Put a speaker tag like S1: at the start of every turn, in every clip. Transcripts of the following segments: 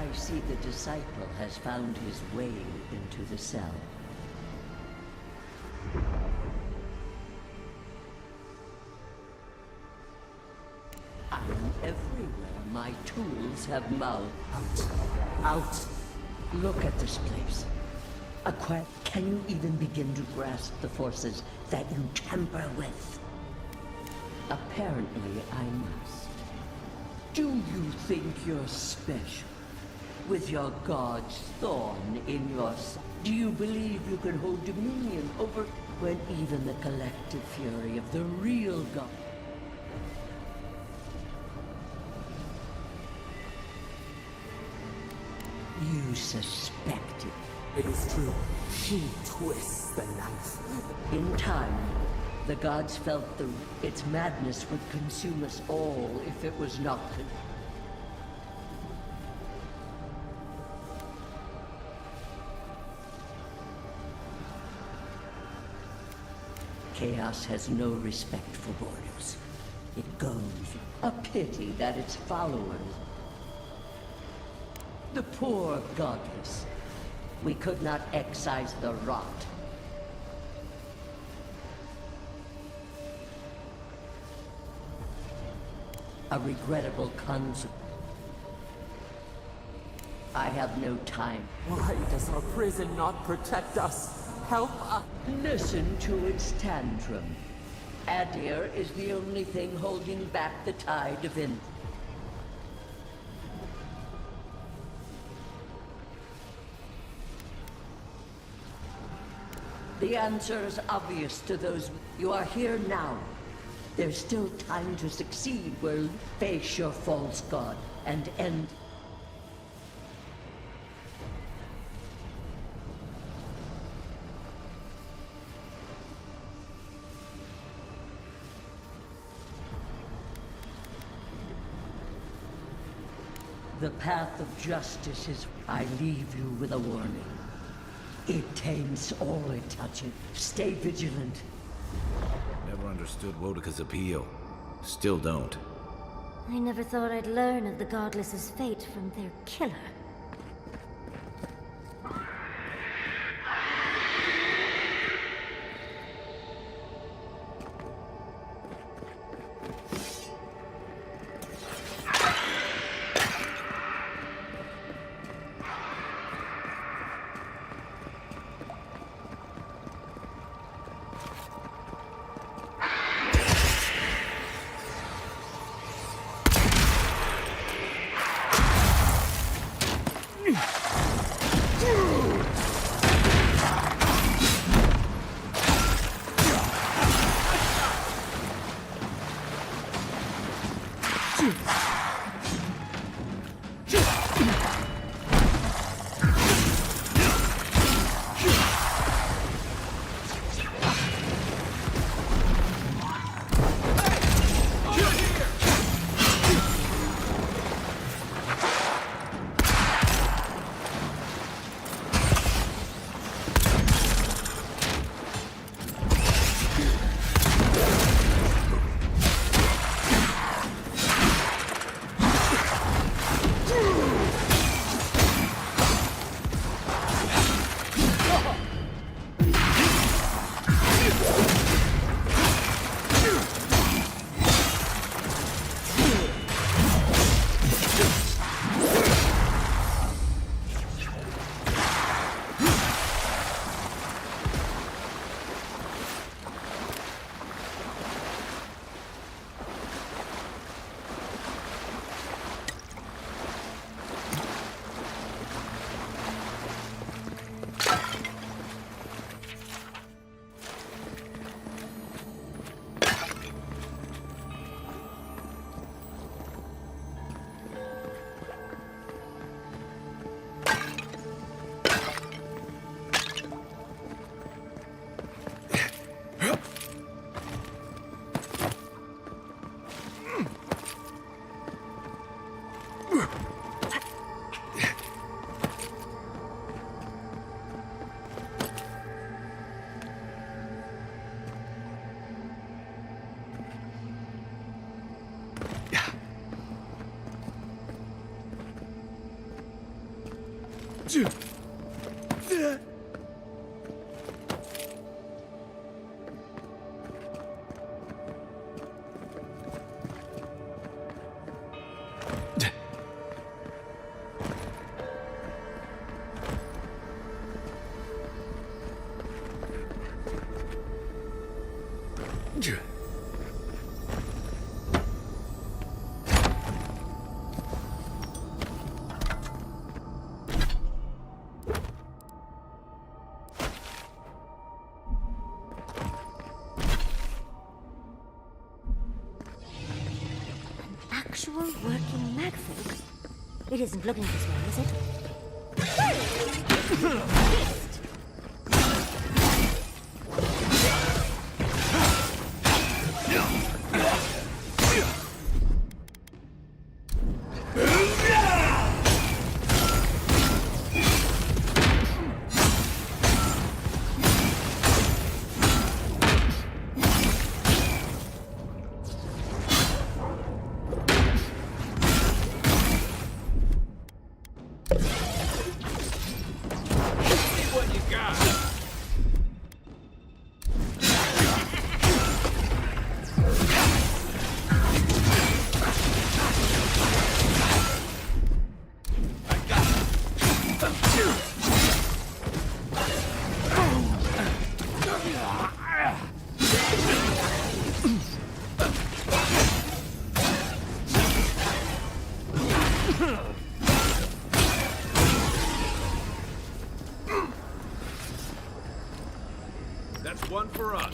S1: I see the disciple has found his way into the cell. I'm everywhere my tools have mulled. Out! Look at this place. Can you even begin to grasp the forces that you tamper with? Apparently I must. Do you think you're special? With your god's thorn in your side? Do you believe you can hold dominion over when even the collective fury of the real god? You suspected.
S2: It is true. She twists the knife.
S1: In time, the gods felt its madness would consume us all if it was not. Chaos has no respect for borders. It goes. A pity that its followers, the poor godless, we could not excise the rot. A regrettable consequence. I have no time.
S2: Why does our prison not protect us? Help us!
S1: Listen to its tantrum. Adir is the only thing holding back the tide of in. The answer is obvious to those. You are here now. There's still time to succeed. Well, face your false god and end. The path of justice is. I leave you with a warning. It taints all it touches. Stay vigilant.
S3: Never understood Wodika's appeal. Still don't.
S4: I never thought I'd learn of the Godless's fate from their killer. Actual working magfig? It isn't looking this way, is it?
S5: That's one for us.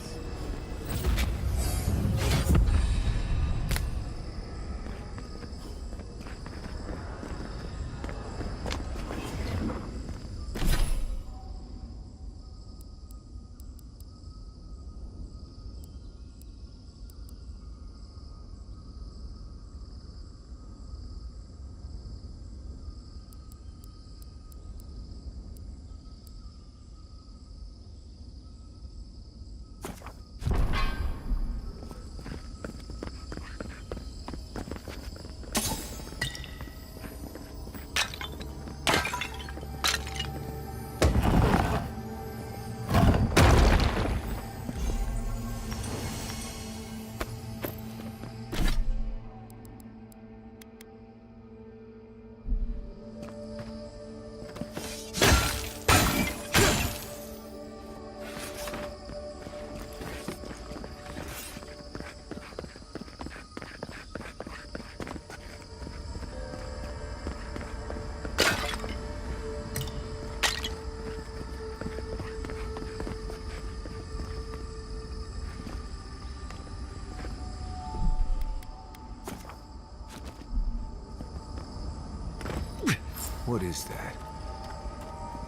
S6: What is that?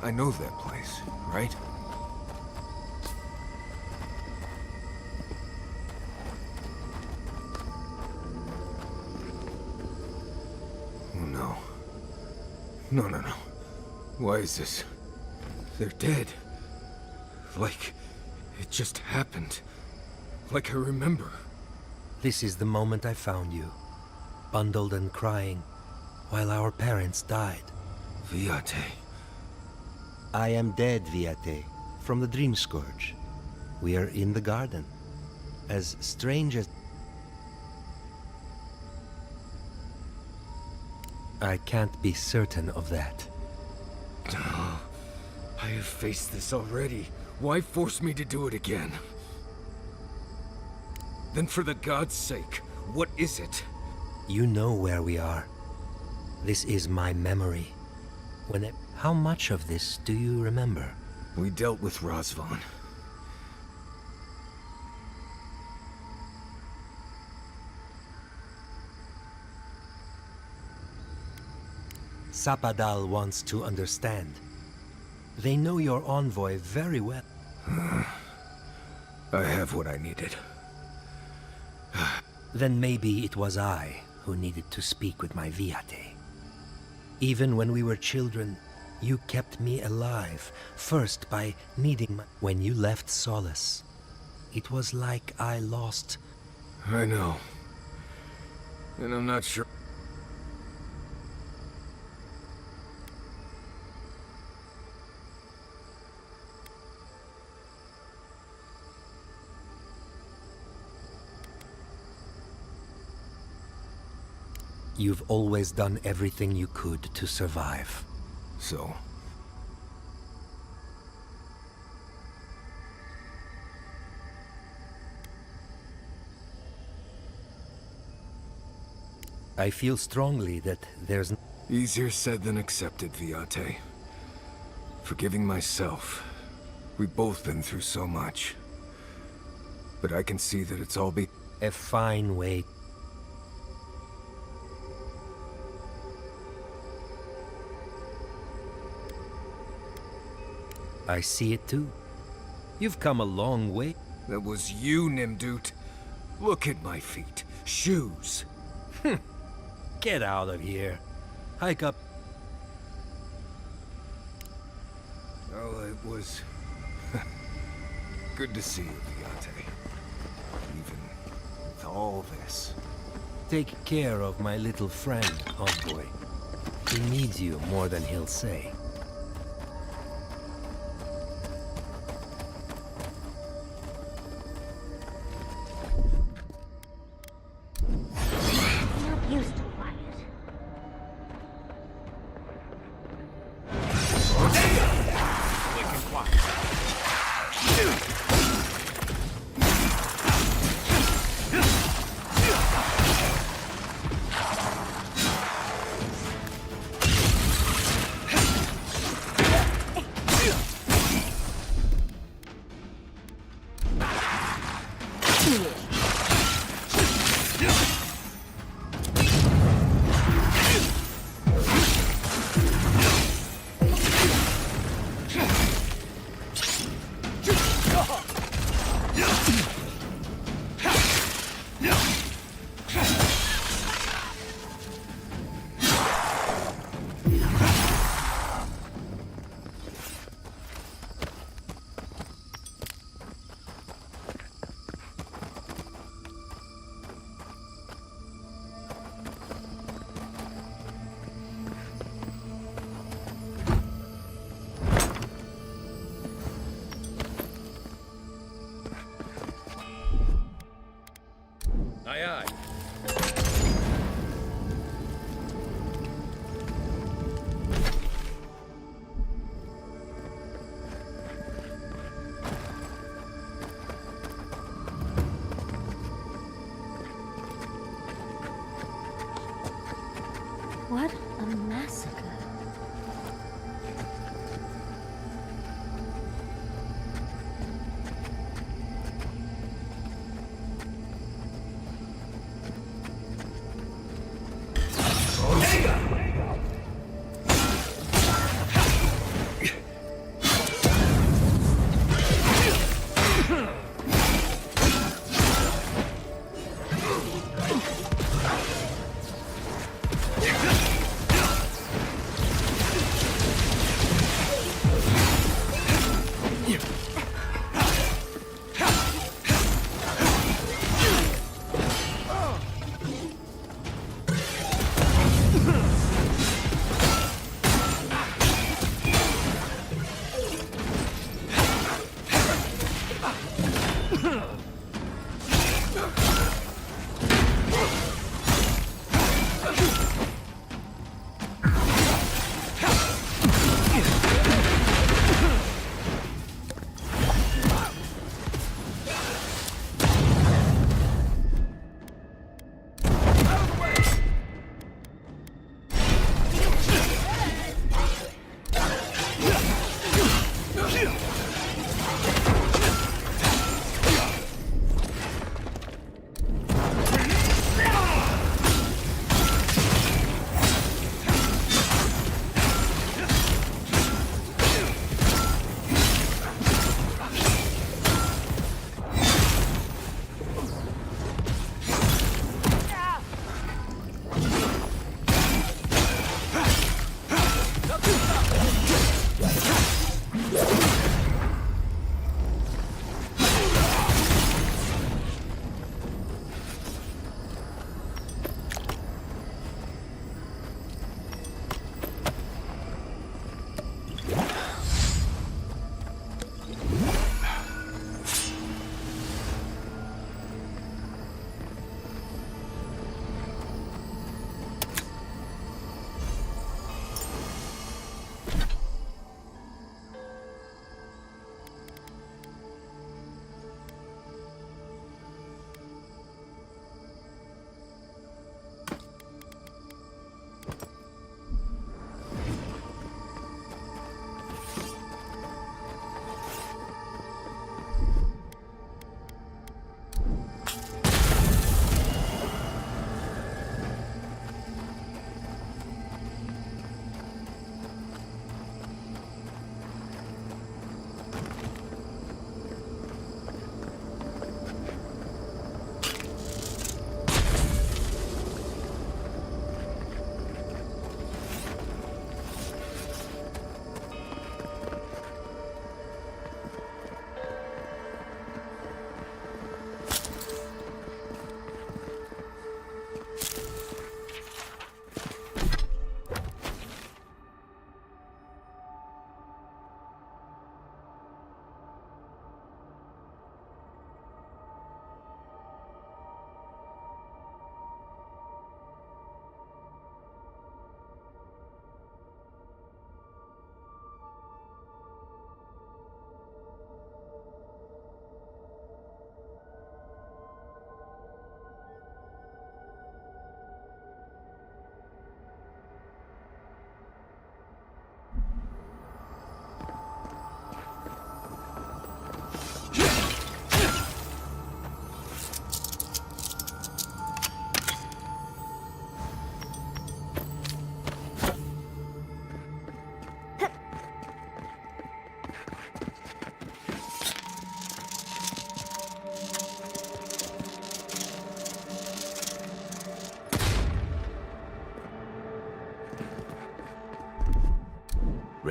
S6: I know that place, right? Oh no. No. Why is this? They're dead. Like it just happened. Like I remember.
S7: This is the moment I found you, bundled and crying, while our parents died.
S6: Viate.
S7: I am dead, Viate, from the Dream Scourge. We are in the garden. As strange as... I can't be certain of that.
S6: I have faced this already. Why force me to do it again? Then for the god's sake, what is it?
S7: You know where we are. This is my memory. How much of this do you remember?
S6: We dealt with Razvan.
S7: Sapadal wants to understand. They know your envoy very well.
S6: I have what I needed.
S7: Then maybe it was I who needed to speak with my Viate. Even when we were children, you kept me alive, first by needing my... When you left Solace, it was like I lost...
S6: I know. And I'm not sure...
S7: You've always done everything you could to survive.
S6: So,
S7: I feel strongly that there's...
S6: easier said than accepted, Viate. Forgiving myself. We've both been through so much. But I can see that it's all
S7: a fine way. I see it too. You've come a long way.
S6: That was you, Nimdut. Look at my feet. Shoes.
S7: Get out of here. Hike up.
S6: Well, it was good to see you, Viate. Even with all this.
S7: Take care of my little friend, Envoy. He needs you more than he'll say.
S4: Not used to quiet.
S5: Aye, aye.
S4: What a massacre.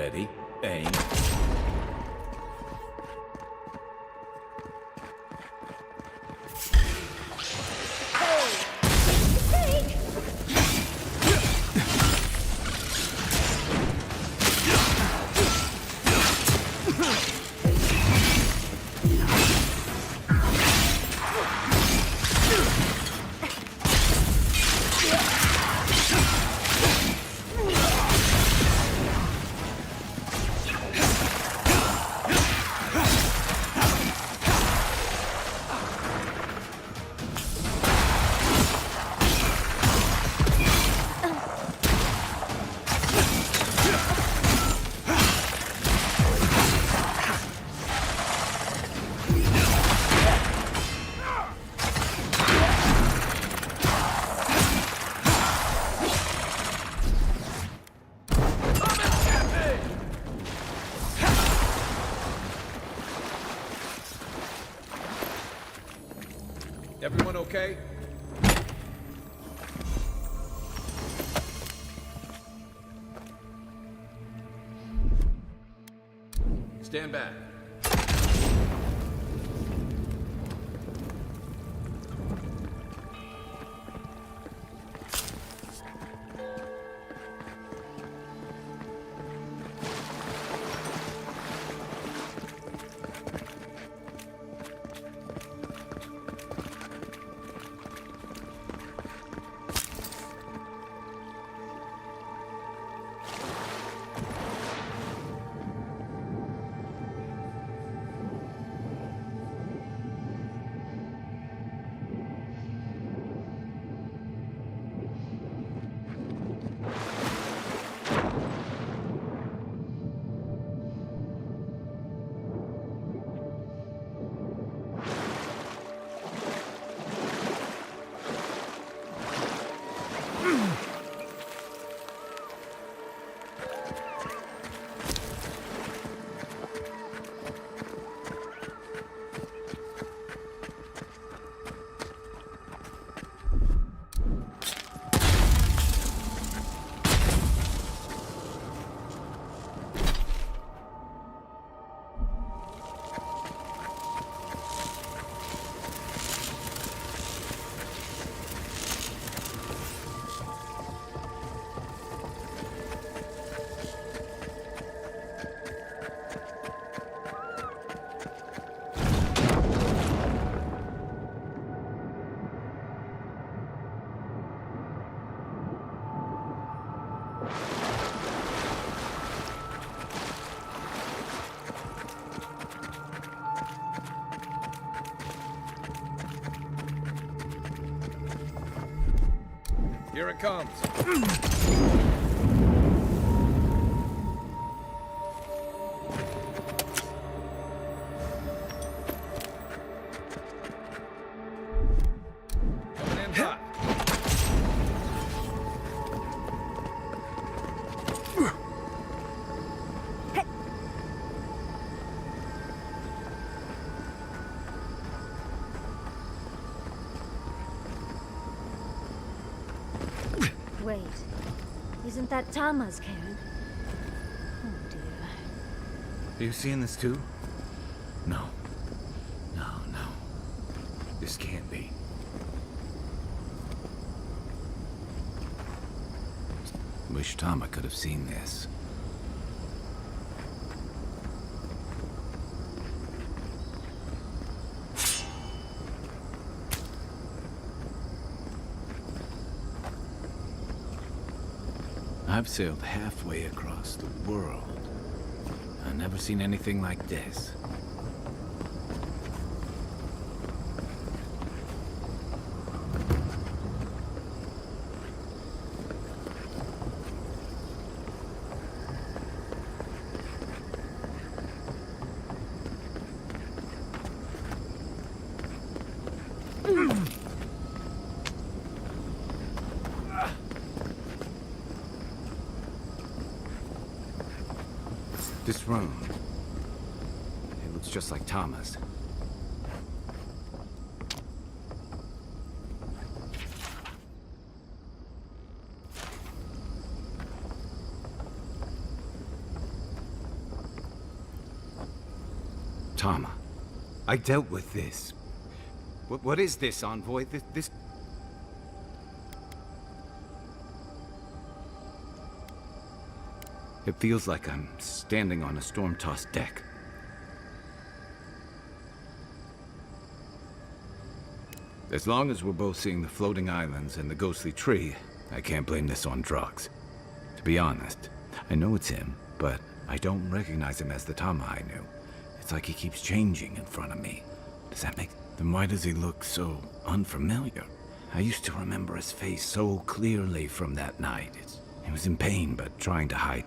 S3: Ready, aim.
S5: Everyone okay? Stand back. Here it comes. Coming in hot.
S4: Wait. Isn't that Tama's cairn? Oh dear.
S3: Are you seeing this too? No. No, no. This can't be. Wish Tama could have seen this. I've sailed halfway across the world. I've never seen anything like this. This room, it looks just like Tama's. Tama. I dealt with this. What is this, Envoy? This... It feels like I'm standing on a storm-tossed deck. As long as we're both seeing the floating islands and the ghostly tree, I can't blame this on drugs. To be honest, I know it's him, but I don't recognize him as the Tama I knew. It's like he keeps changing in front of me. Does that make... Then why does he look so unfamiliar? I used to remember his face so clearly from that night. He was in pain, but trying to hide.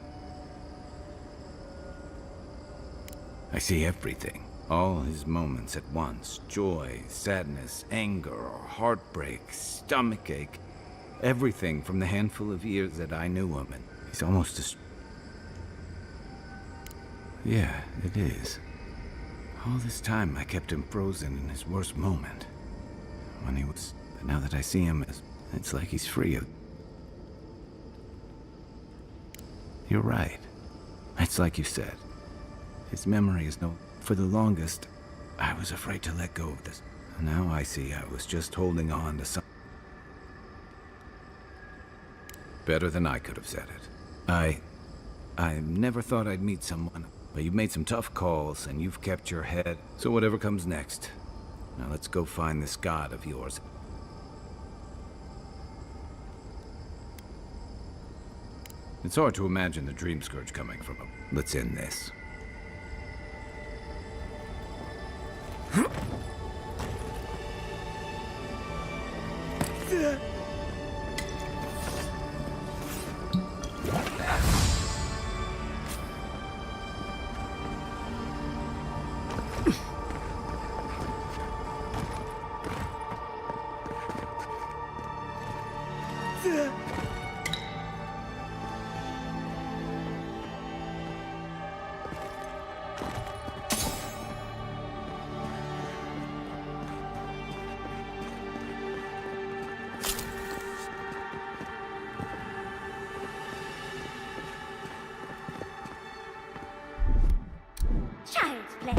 S3: I see everything. All his moments at once. Joy, sadness, anger, heartbreak, stomachache. Everything from the handful of years that I knew him, and he's almost as... Yeah, it is. All this time I kept him frozen in his worst moment. When he was... But now that I see him, it's like he's free of... You're right. It's like you said. His memory is no... For the longest, I was afraid to let go of this. Now I see I was just holding on to some... Better than I could have said it. I never thought I'd meet someone, but you've made some tough calls, and you've kept your head. So whatever comes next, now let's go find this god of yours. It's hard to imagine the Dream Scourge coming from him. Let's end this.
S4: Child's play.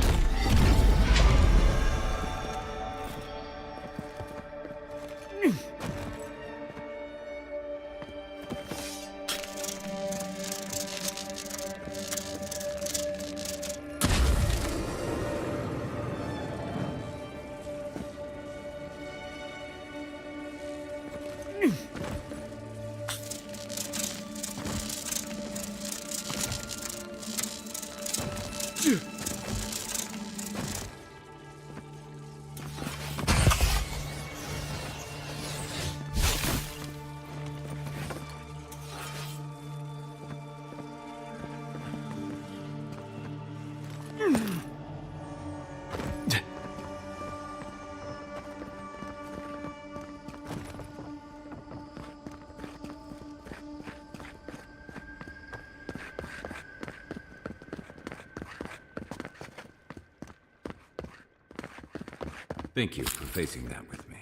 S4: Thank you for facing that with me.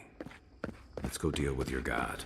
S4: Let's go deal with your god.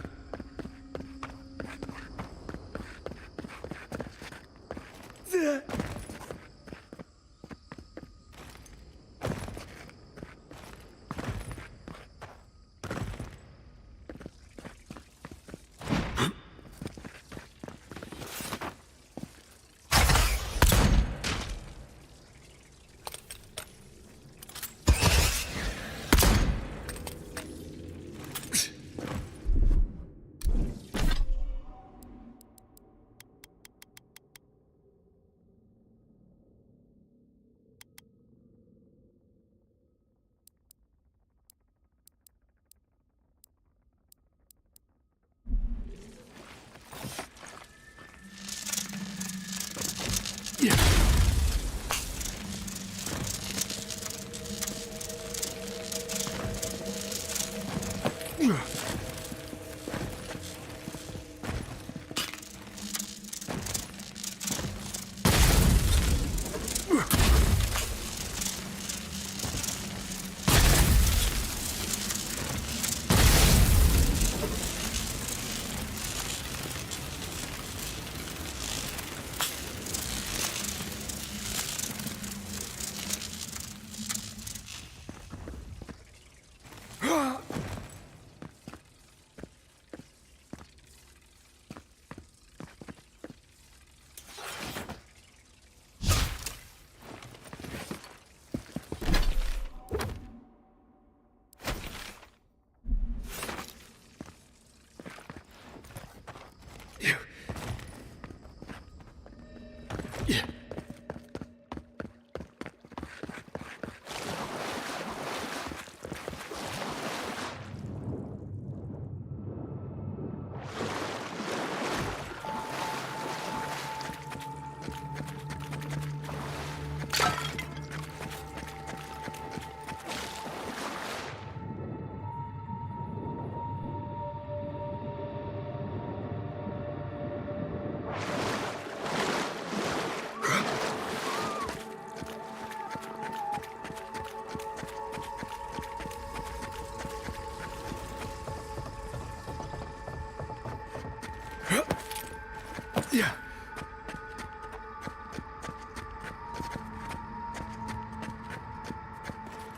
S6: Yeah.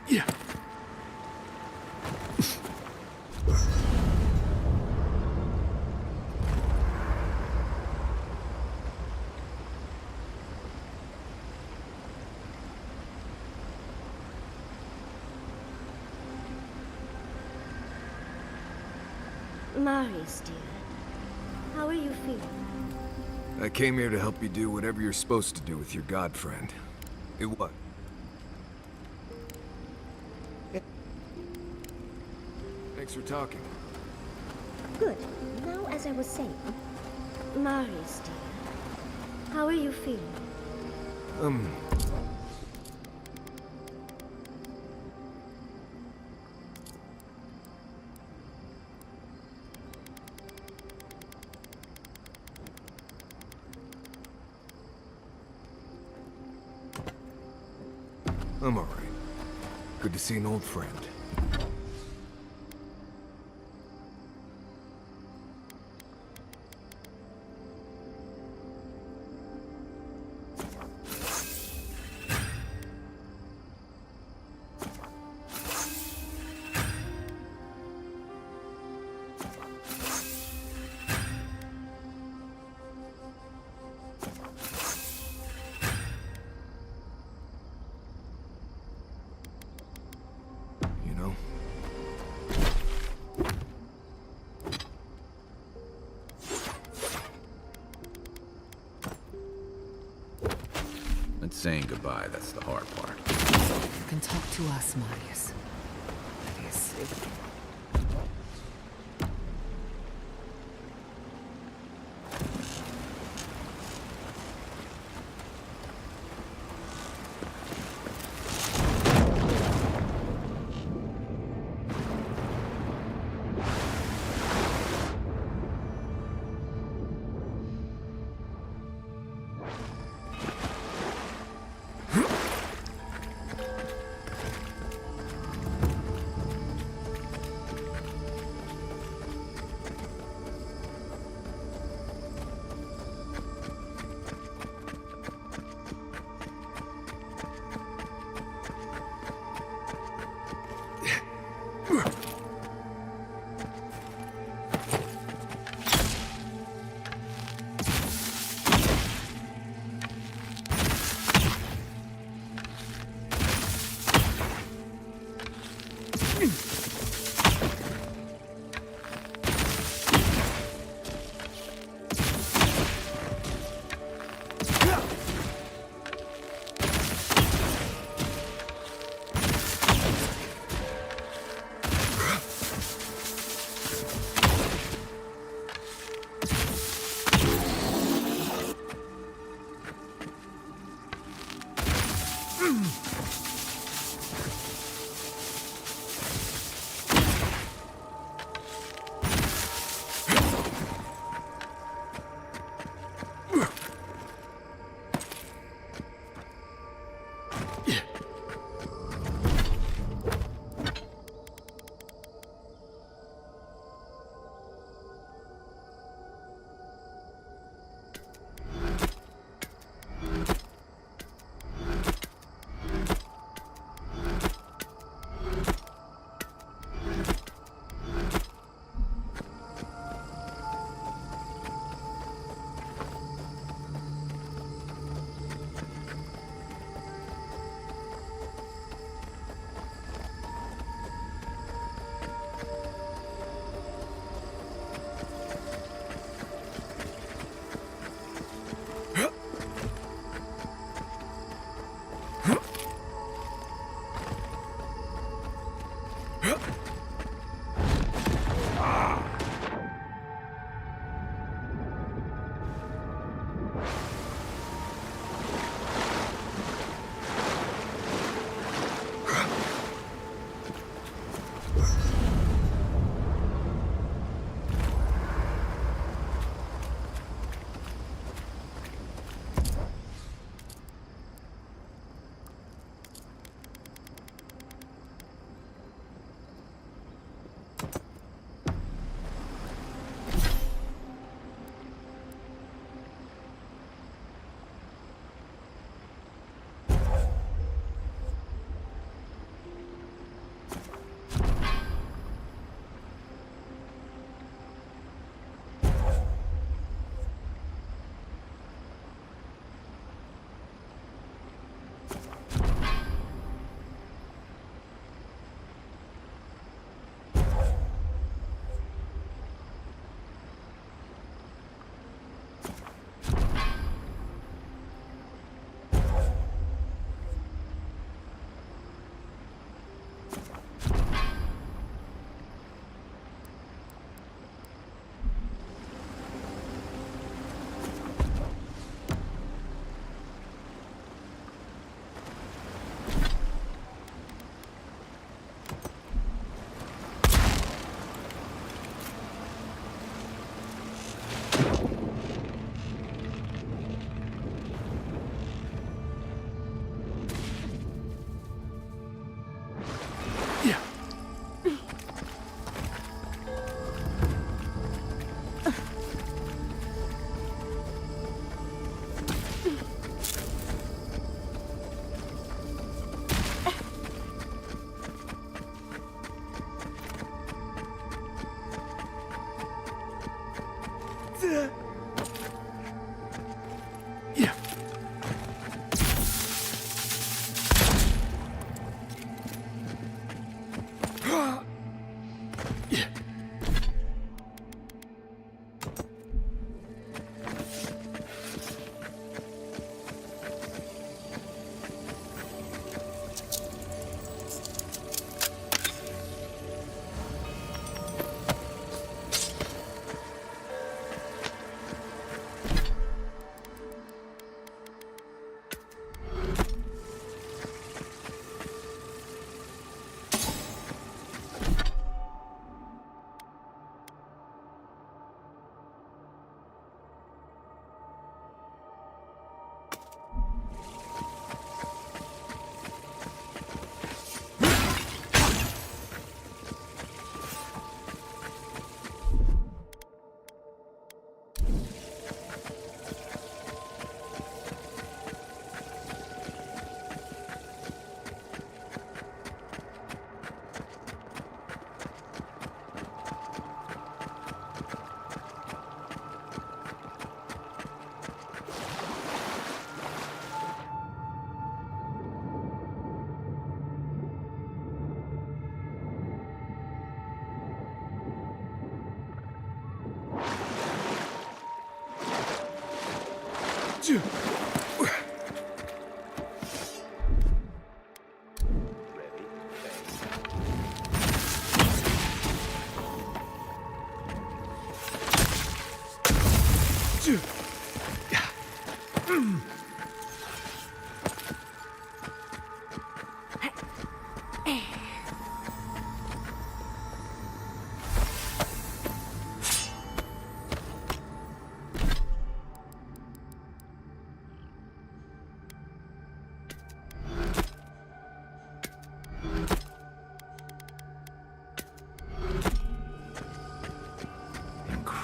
S6: Yeah.
S4: Marius, dear. How are you feeling?
S6: I came here to help you do whatever you're supposed to do with your god friend. It what? Thanks for talking.
S4: Good. Now, as I was saying, Marius, dear. How are you feeling?
S6: I'm alright. Good to see an old friend. You know?
S3: It's saying goodbye, that's the hard part.
S8: You can talk to us, Marius. That is,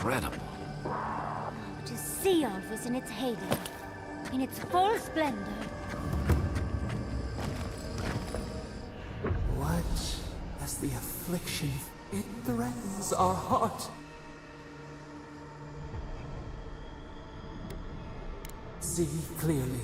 S3: Incredible.
S4: To see all this in its heyday, in its full splendor.
S2: What as the affliction, it threatens our heart. See clearly.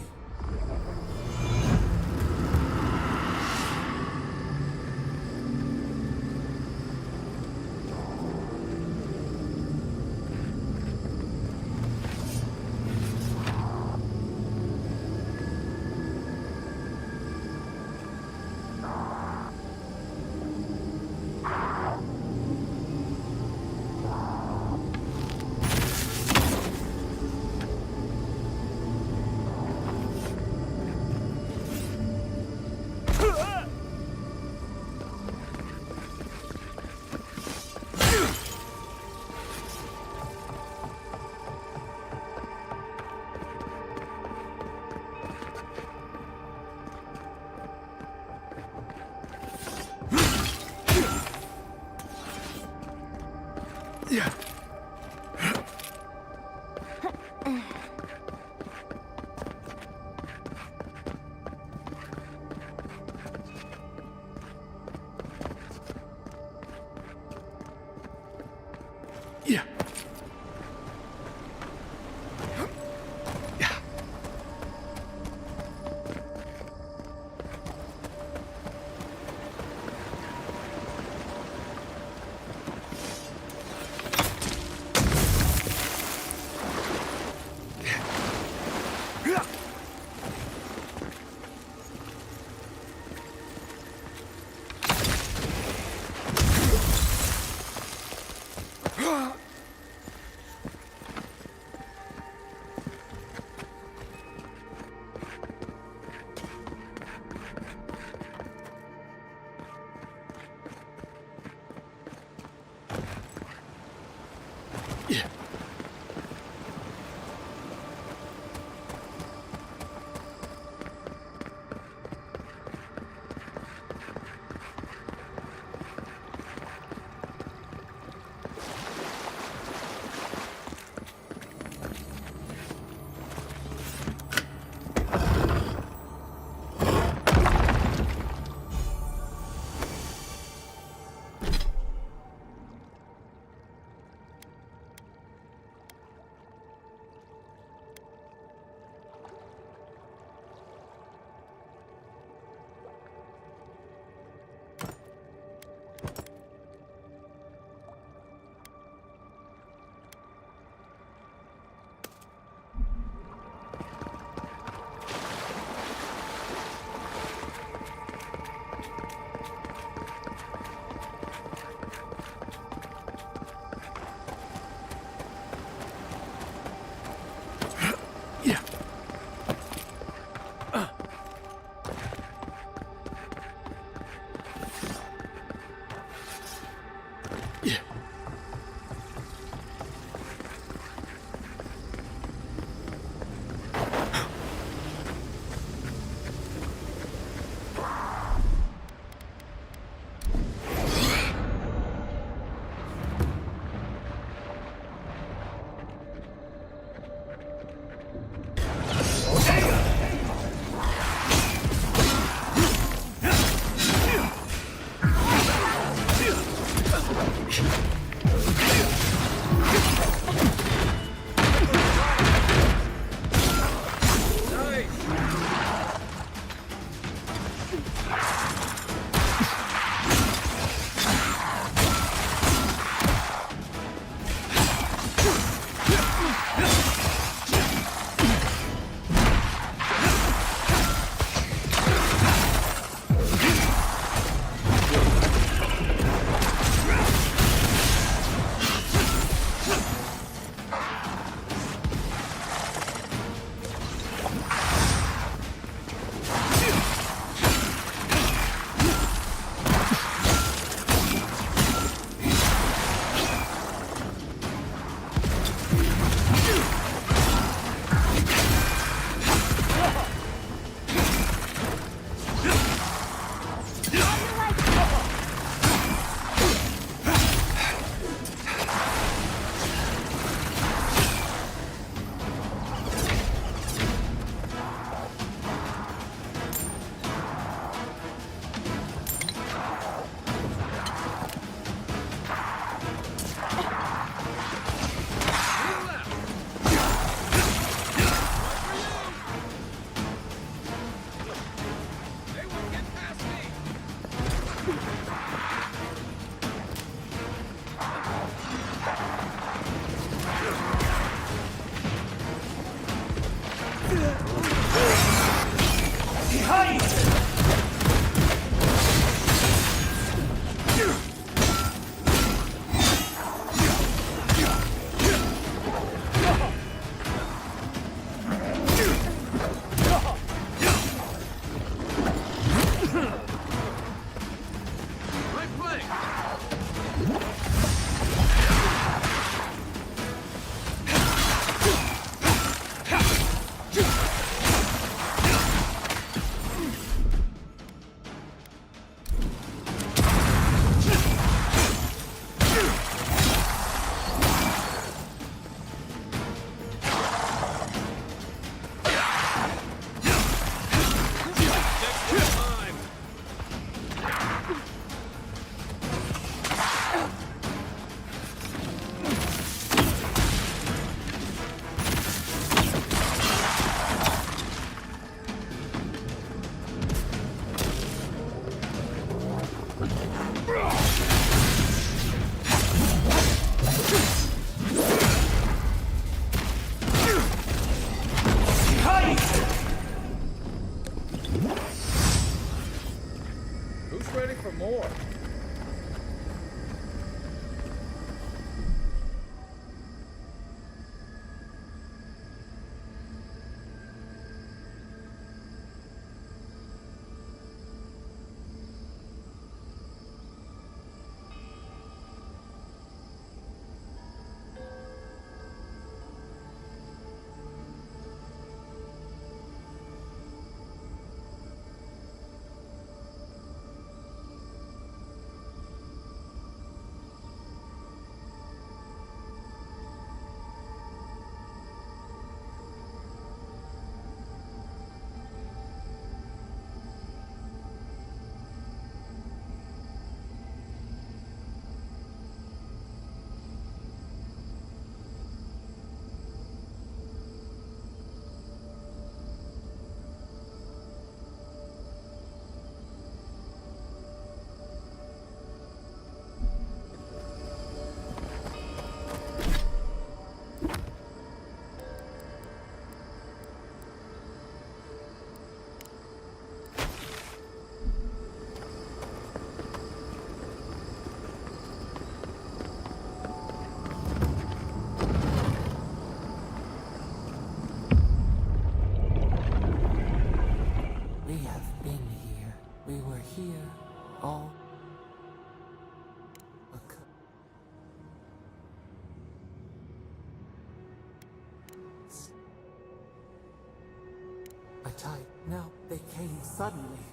S2: tied. Now they came suddenly.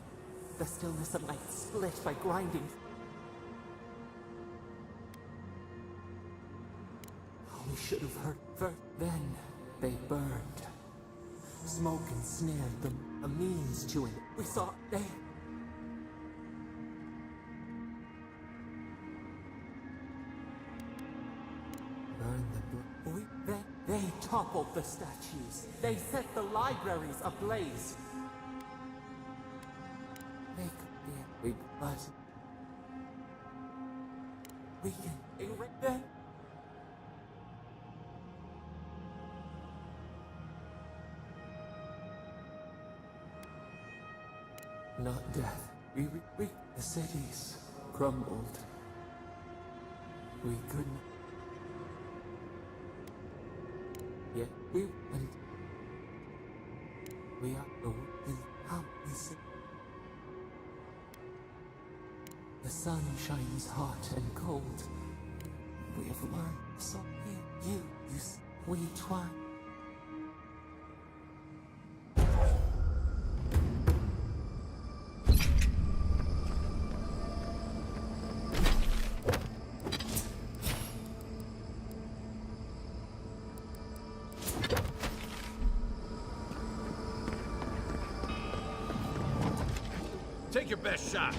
S2: The stillness of night split by grinding. We should have heard first. Then they burned. Smoke ensnared them, a means to it. We saw they. Burned the they toppled the statues. They set the libraries ablaze. They could be big, but we can erase them. Not death. The cities crumbled. We couldn't. Yet we went. We are the how we see. The sun shines hot and cold. We have learned. So you see, we twine.
S5: Take your best shot.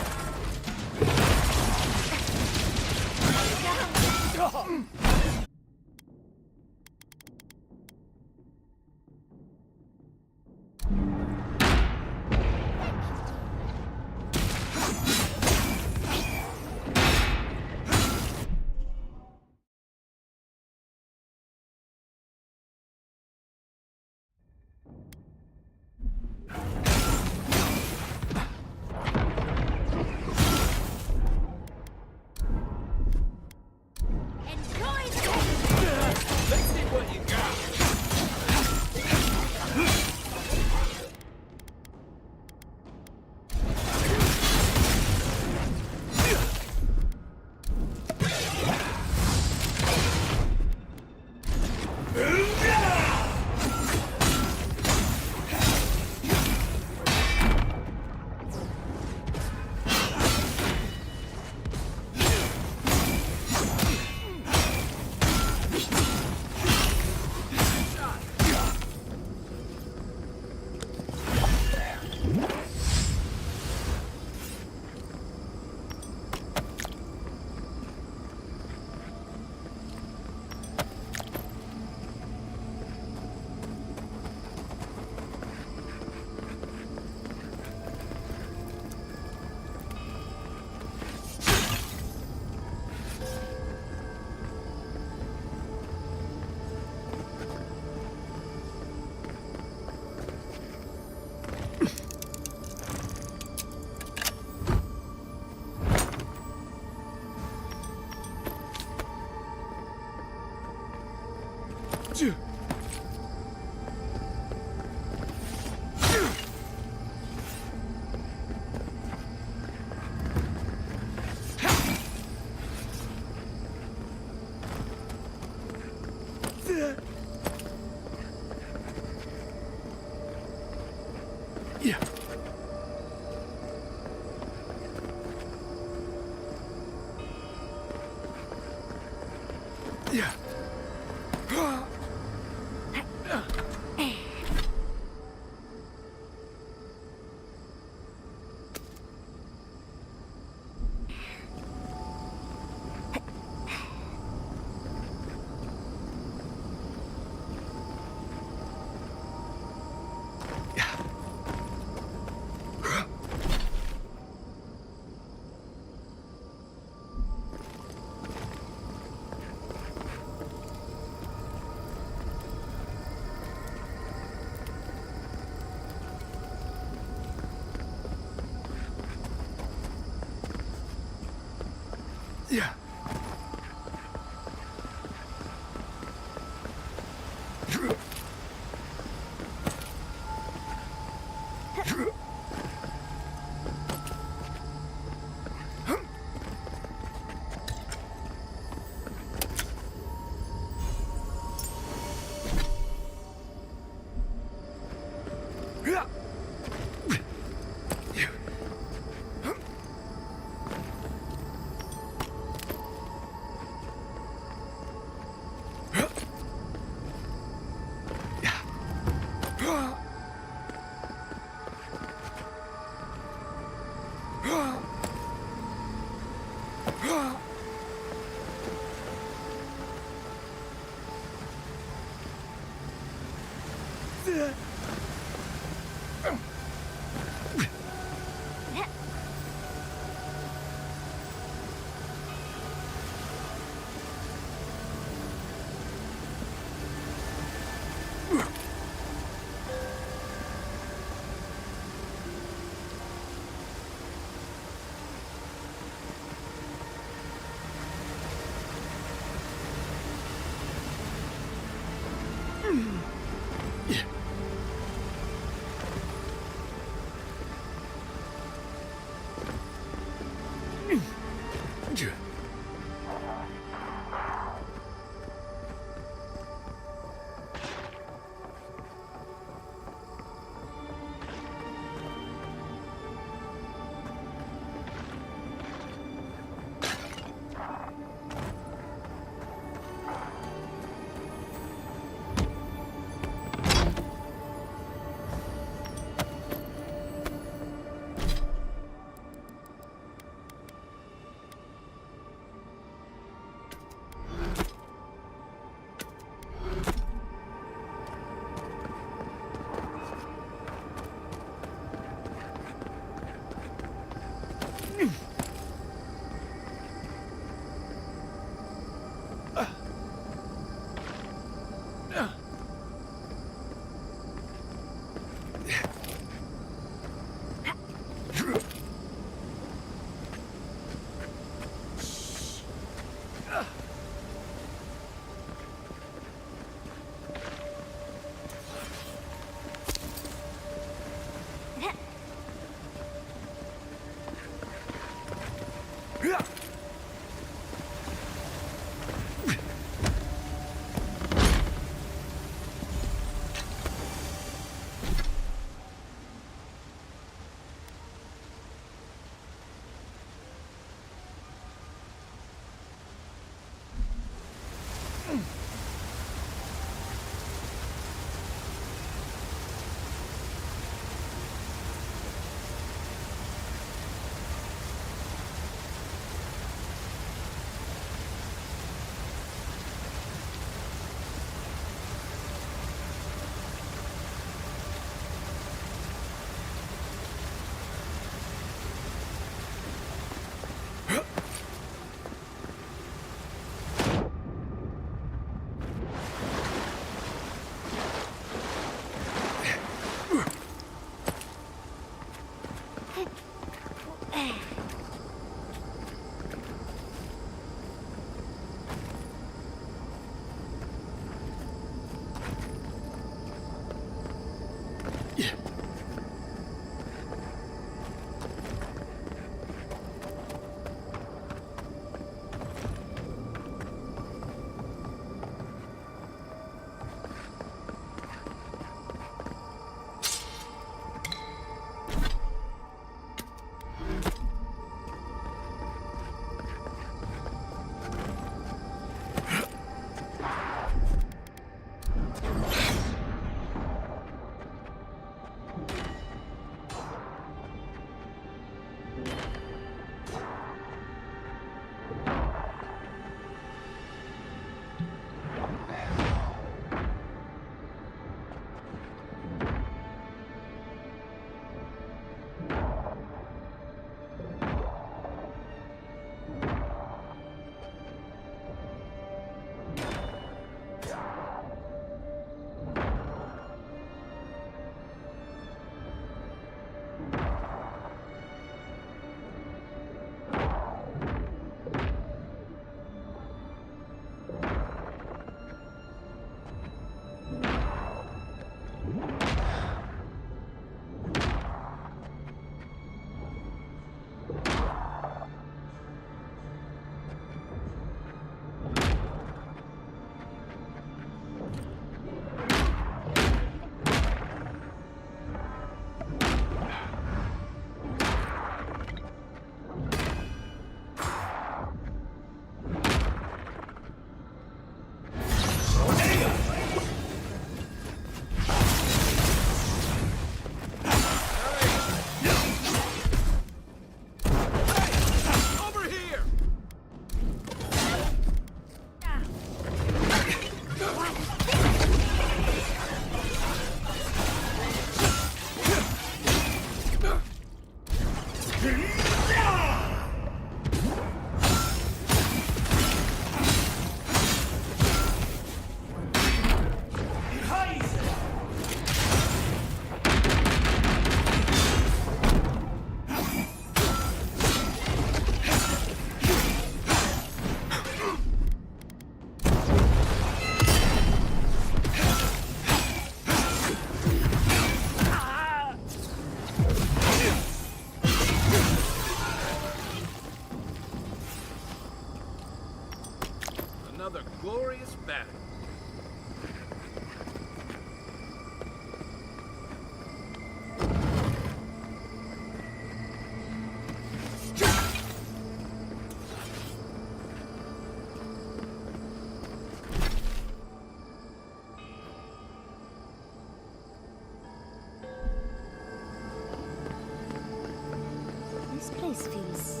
S4: place feels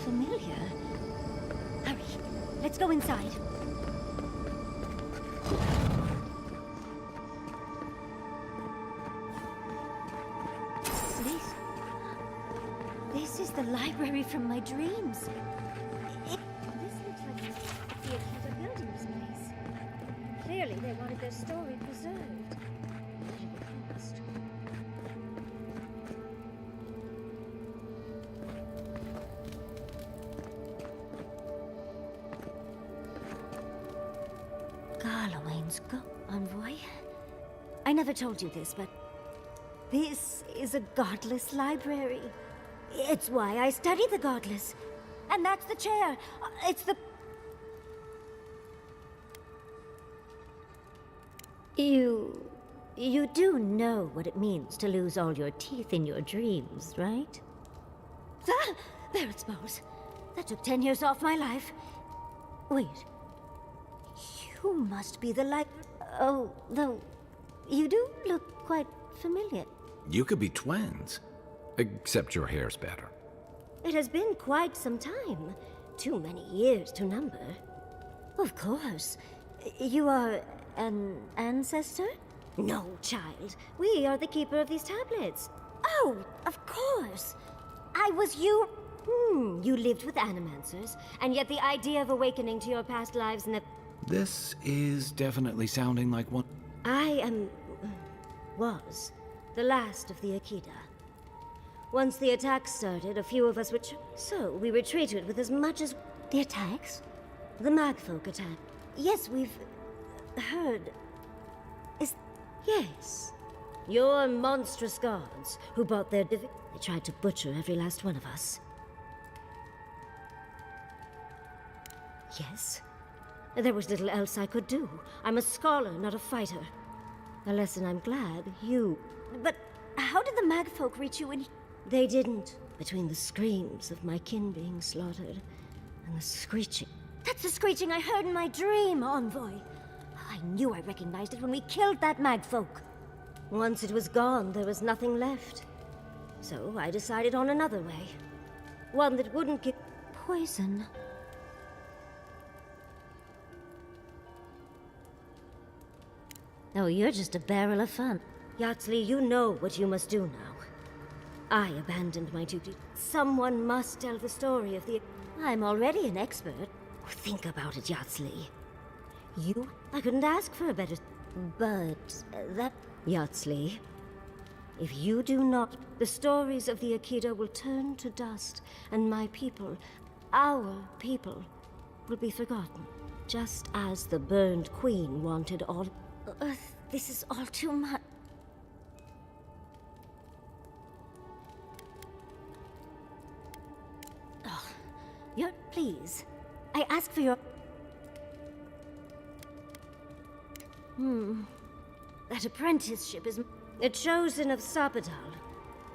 S4: familiar. Hurry, let's go inside. This is the library from my dreams. This looks like the Akita building this place. Clearly, they wanted their story preserved. At any cost. Garlawain's envoy. I never told you this, but this is a godless library. It's why I study the godless. And that's the chair. It's the... You do know what it means to lose all your teeth in your dreams, right? Ah, there it smells. That took 10 years off my life. Wait. You must be the Oh, though, you do look quite familiar.
S3: You could be twins. Except your hair's better.
S4: It has been quite some time. Too many years to number. Of course. You are an ancestor? No, child. We are the keeper of these tablets. Oh, of course. I was you. You lived with animancers, and yet the idea of awakening to your past lives
S3: This is definitely sounding like one.
S4: I was the last of the Akita. Once the attacks started, a few of us were so we retreated with as much as... The attacks? The Magfolk attack. Yes, we've... heard... Yes. Your monstrous gods, who bought their They tried to butcher every last one of us. Yes. There was little else I could do. I'm a scholar, not a fighter. A lesson I'm glad you... But how did the Magfolk reach you when... They didn't. Between the screams of my kin being slaughtered and the screeching. That's the screeching I heard in my dream, Envoy. I knew I recognized it when we killed that Magfolk. Once it was gone, there was nothing left. So I decided on another way. One that wouldn't give poison. Oh, you're just a barrel of fun. Yatsley, you know what you must do now. I abandoned my duty. Someone must tell the story of the... I'm already an expert. Think about it, Yatsley. I couldn't ask for a better... But that... Yatsley, if you do not, the stories of the Akita will turn to dust, and my people, our people, will be forgotten. Just as the burned queen wanted all... this is all too much. Oh, please. I ask for your... That apprenticeship is a chosen of Sapadal.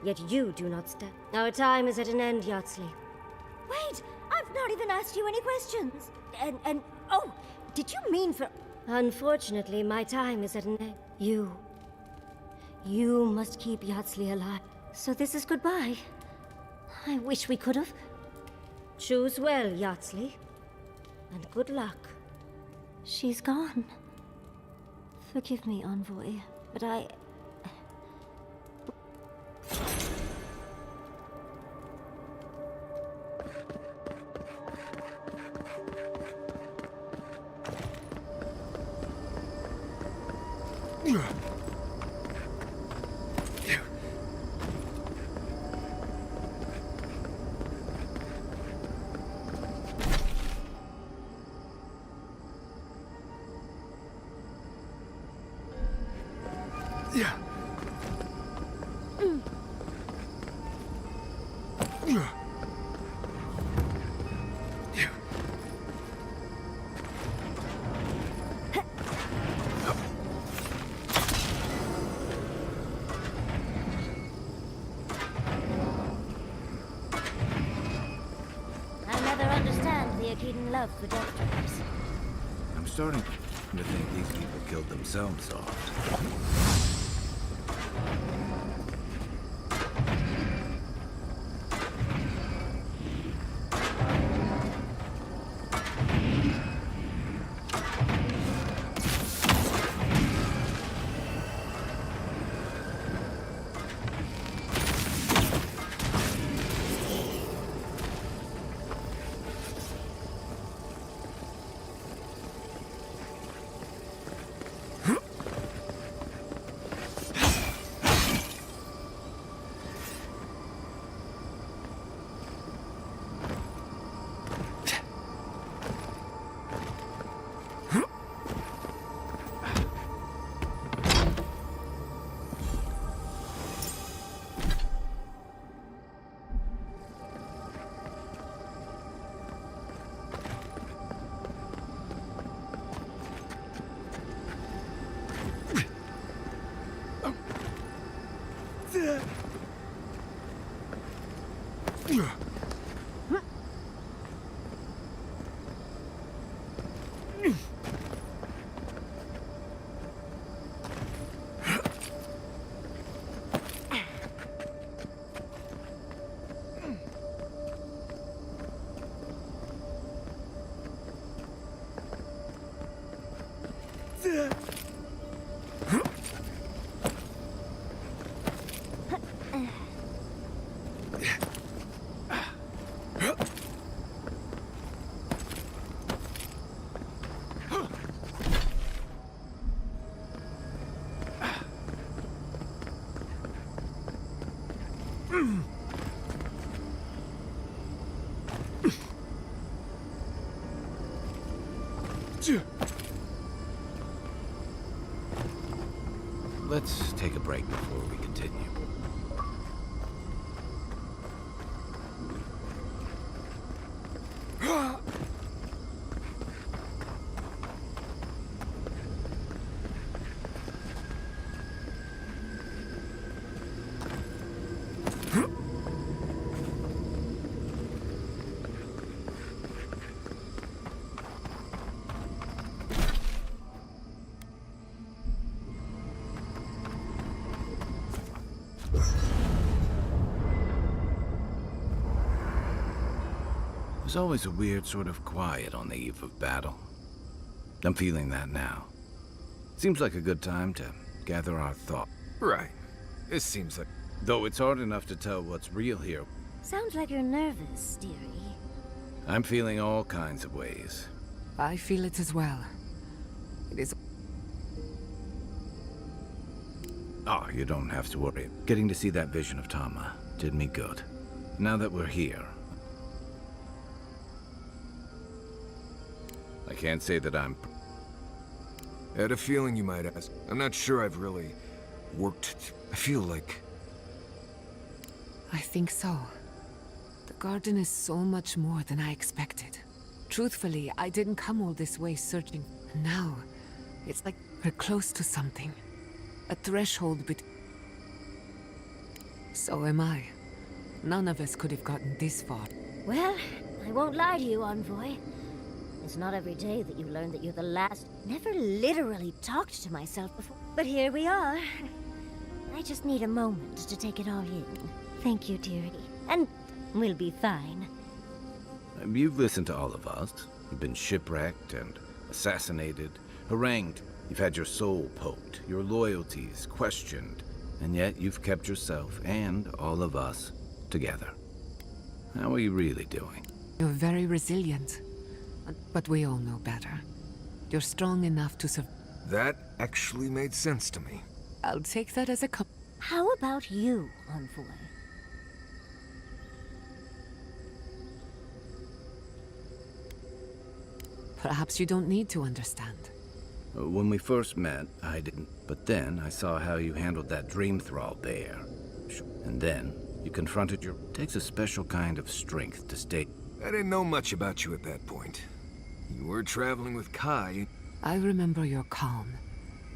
S4: Yet you do not stand. Our time is at an end, Yatsley. Wait! I've not even asked you any questions! Oh! Did you mean for... Unfortunately, my time is at an end. You must keep Yatsley alive. So this is goodbye. I wish we could have. Choose well, Yatsley. And good luck. She's gone. Forgive me, Envoy, but I... love for death traps.
S3: I'm starting to think these people killed themselves off. let's take a break before we continue. There's always a weird sort of quiet on the eve of battle. I'm feeling that now. Seems like a good time to gather our thoughts.
S6: Right. It seems like...
S3: Though it's hard enough to tell what's real here.
S4: Sounds like you're nervous, dearie.
S3: I'm feeling all kinds of ways.
S8: I feel it as well. It is...
S3: Oh, you don't have to worry. Getting to see that vision of Tama did me good. Now that we're here, I can't say that I'm...
S6: I had a feeling you might ask. I'm not sure I've really worked... I feel like...
S8: I think so. The garden is so much more than I expected. Truthfully, I didn't come all this way searching. Now, it's like we're close to something. A threshold between... So am I. None of us could have gotten this far.
S4: Well, I won't lie to you, Envoy. It's not every day that you learn that you're the last. Never literally talked to myself before. But here we are. I just need a moment to take it all in. Thank you, dearie. And we'll be fine.
S3: You've listened to all of us. You've been shipwrecked and assassinated, harangued. You've had your soul poked, your loyalties questioned. And yet you've kept yourself and all of us together. How are you really doing?
S8: You're very resilient. But we all know better. You're strong enough to survive.
S6: That actually made sense to me.
S8: I'll take that as a
S4: How about you, Envoy?
S8: Perhaps you don't need to understand.
S3: When we first met, I didn't. But then I saw how you handled that dream thrall there. And then you confronted your... Takes a special kind of strength to stay...
S6: I didn't know much about you at that point. You were traveling with Kai.
S8: I remember your calm.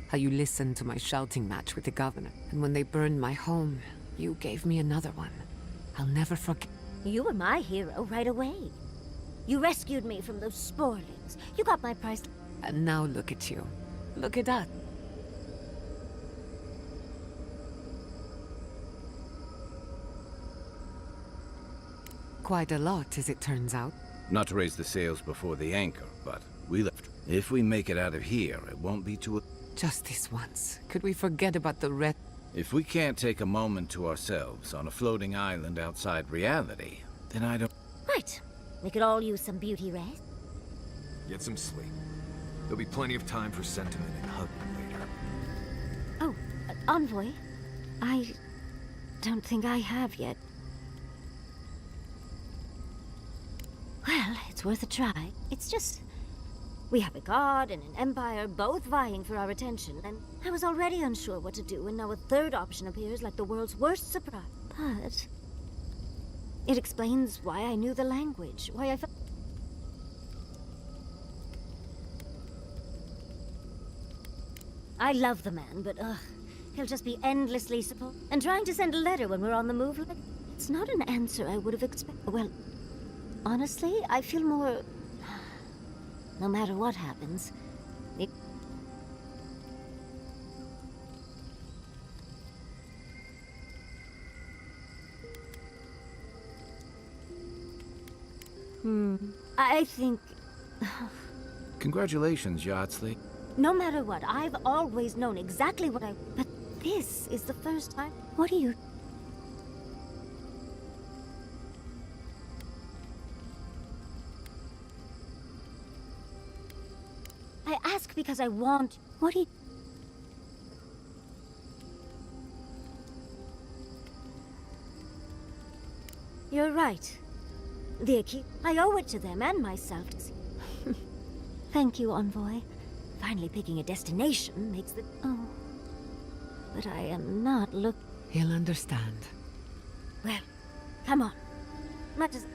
S8: How you listened to my shouting match with the governor. And when they burned my home, you gave me another one. I'll never forget.
S4: You were my hero right away. You rescued me from those sporelings. You got my price.
S8: And now look at you. Look at that. Quite a lot, as it turns out.
S3: Not to raise the sails before the anchor, but we left. If we make it out of here, it won't be too...
S8: Just this once. Could we forget about the red...
S3: If we can't take a moment to ourselves on a floating island outside reality, then I don't...
S4: Right. We could all use some beauty rest.
S6: Get some sleep. There'll be plenty of time for sentiment and hugging later.
S4: Oh, Envoy. I don't think I have yet. Well, it's worth a try. It's just... We have a god and an empire both vying for our attention, and I was already unsure what to do, and now a third option appears like the world's worst surprise. But... it explains why I knew the language, why I felt... I love the man, but he'll just be endlessly supposed... And trying to send a letter when we're on the move, like... It's not an answer I would have expected. Well, honestly, I feel more... No matter what happens, it... I think...
S3: Congratulations, Yardsley.
S4: No matter what, I've always known exactly what I... But this is the first time... What do you... I ask because I want... What do you... You're right. The Aki... I owe it to them and myself to see... Thank you, Envoy. Finally picking a destination makes the... Oh. but I am not
S8: He'll understand.
S4: Well, come on. Much as...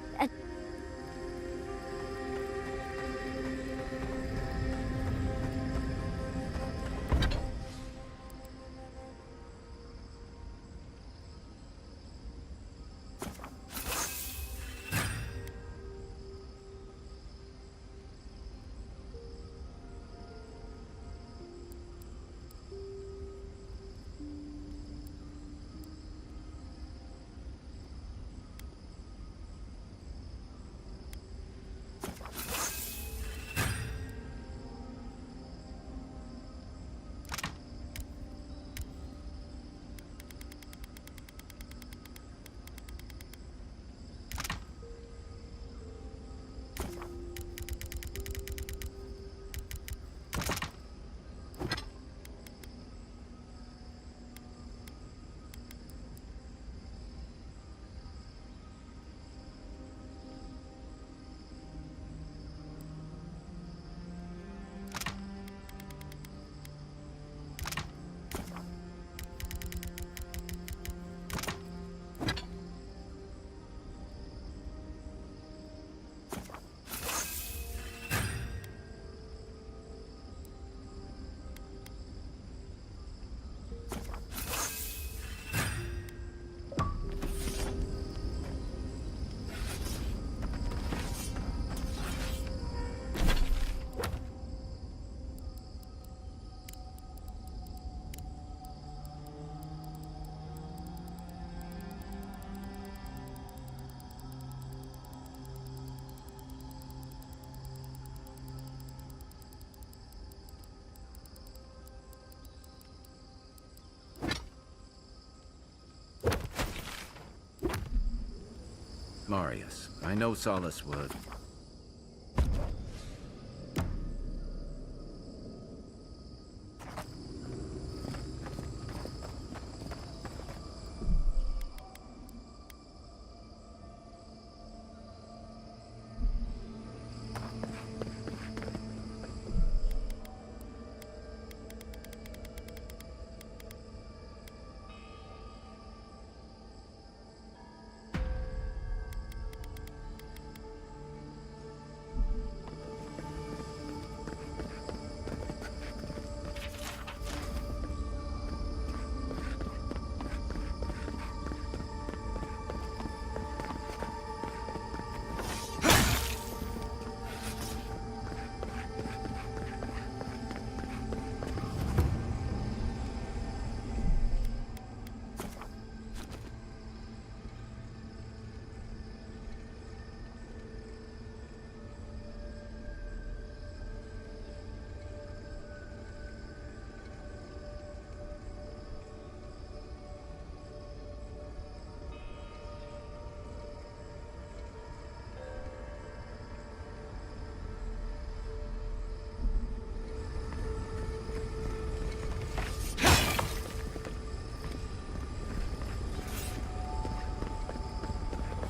S3: Marius, I know Solace would.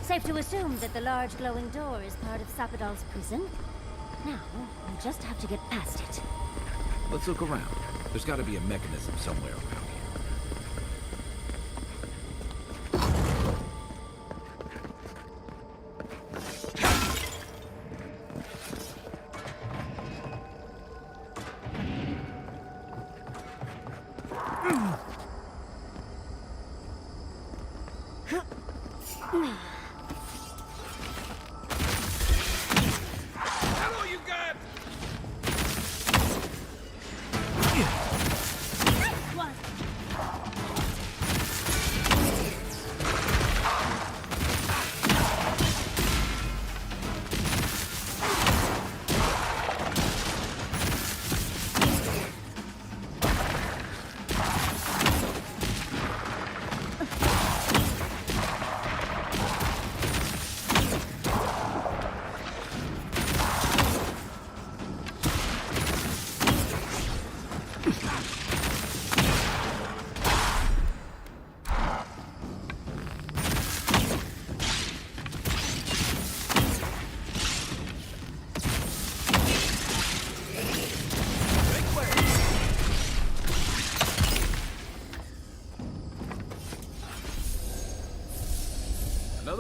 S4: Safe to assume that the large glowing door is part of Sapadal's prison? Now, we'll just have to get past it.
S3: Let's look around. There's got to be a mechanism somewhere around here.
S5: That's all you got?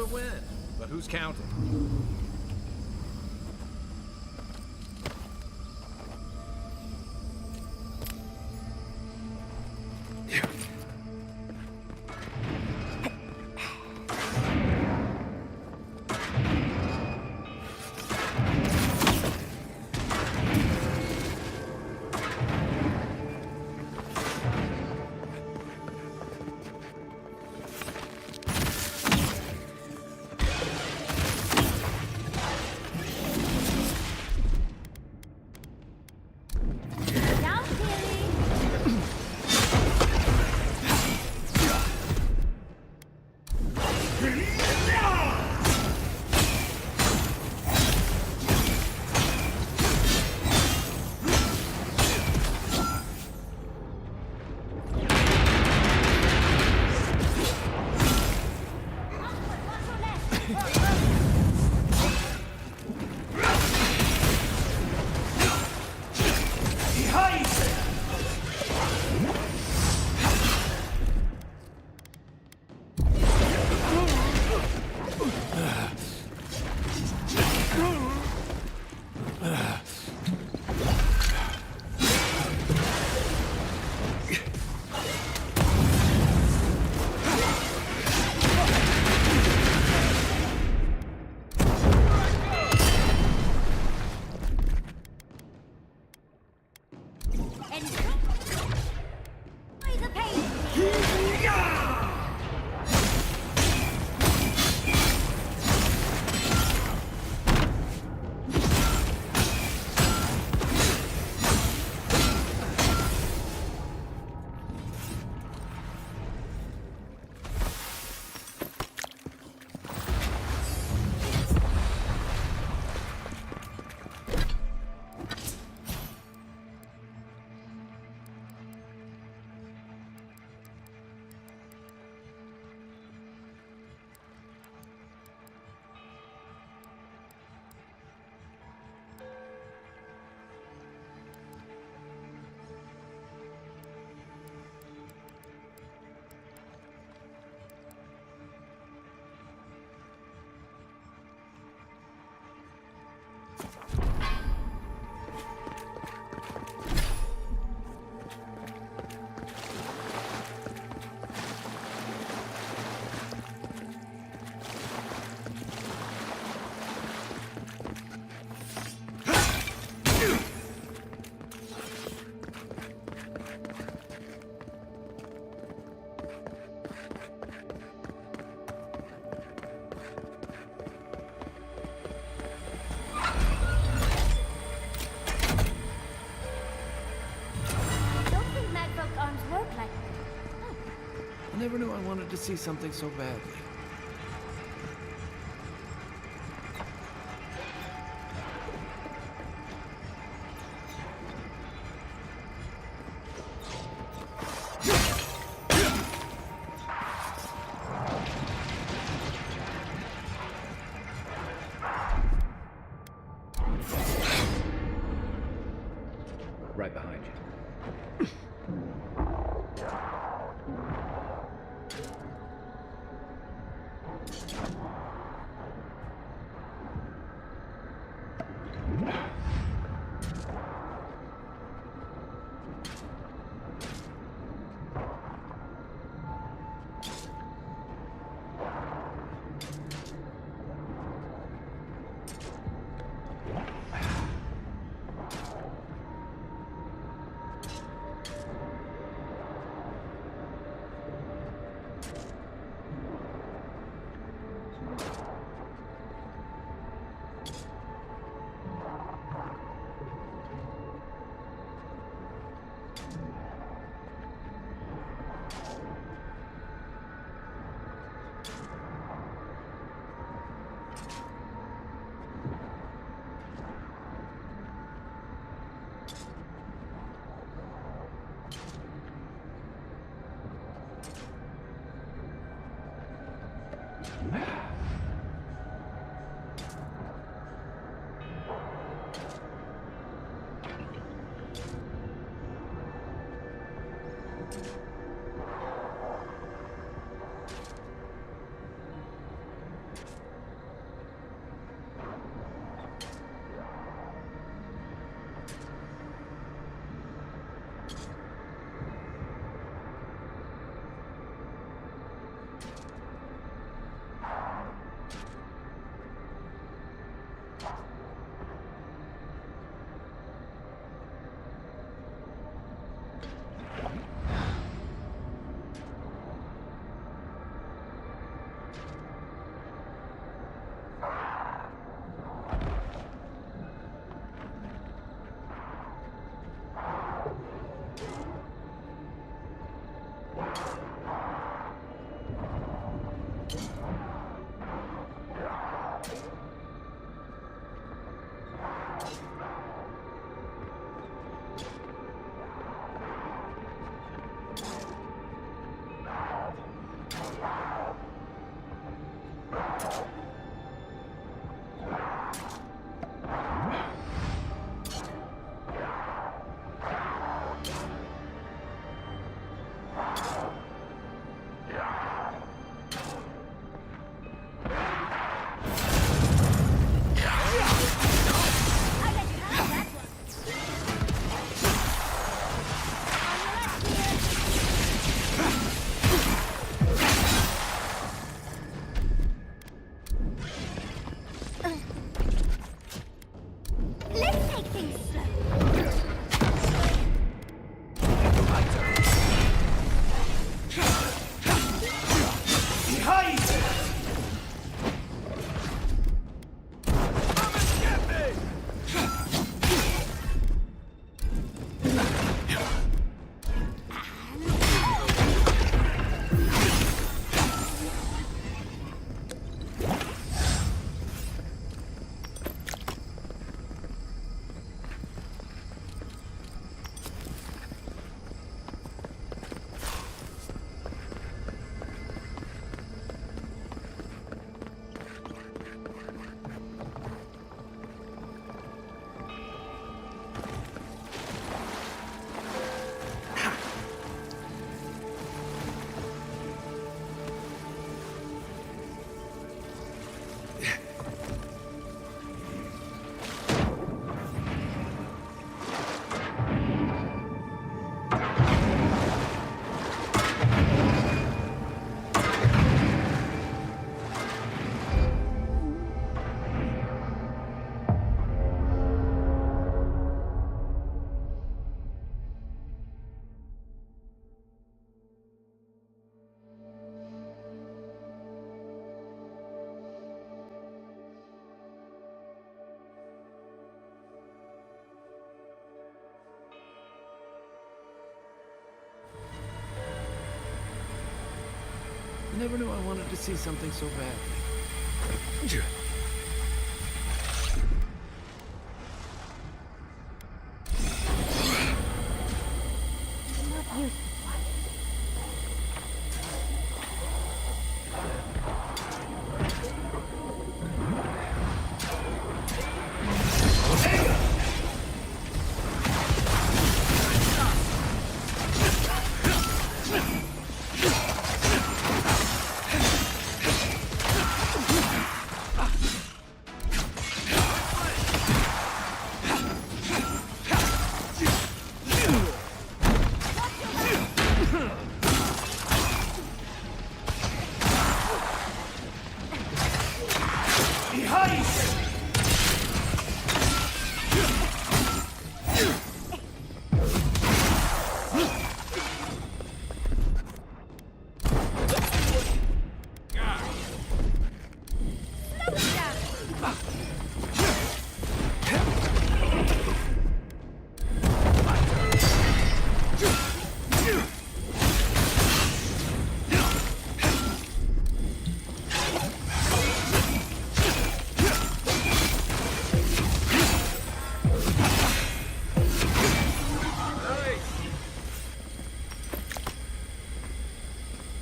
S5: another win. But who's counting?
S4: Down, Tilly! Enjoy the pain! Don't think Magfolk arms work like that.
S9: I never knew I wanted to see something so badly.
S3: Right behind you.
S4: Let's take things slow.
S9: I never knew I wanted to see something so badly.
S4: Not you.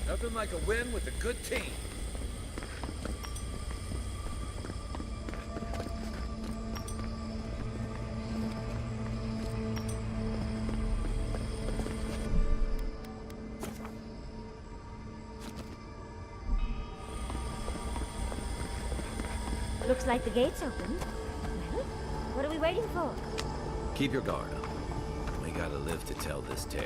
S5: Nothing like a win with a good team.
S4: Looks like the gate's open. Well, what are we waiting for?
S3: Keep your guard up. We gotta live to tell this tale.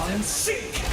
S6: and seek!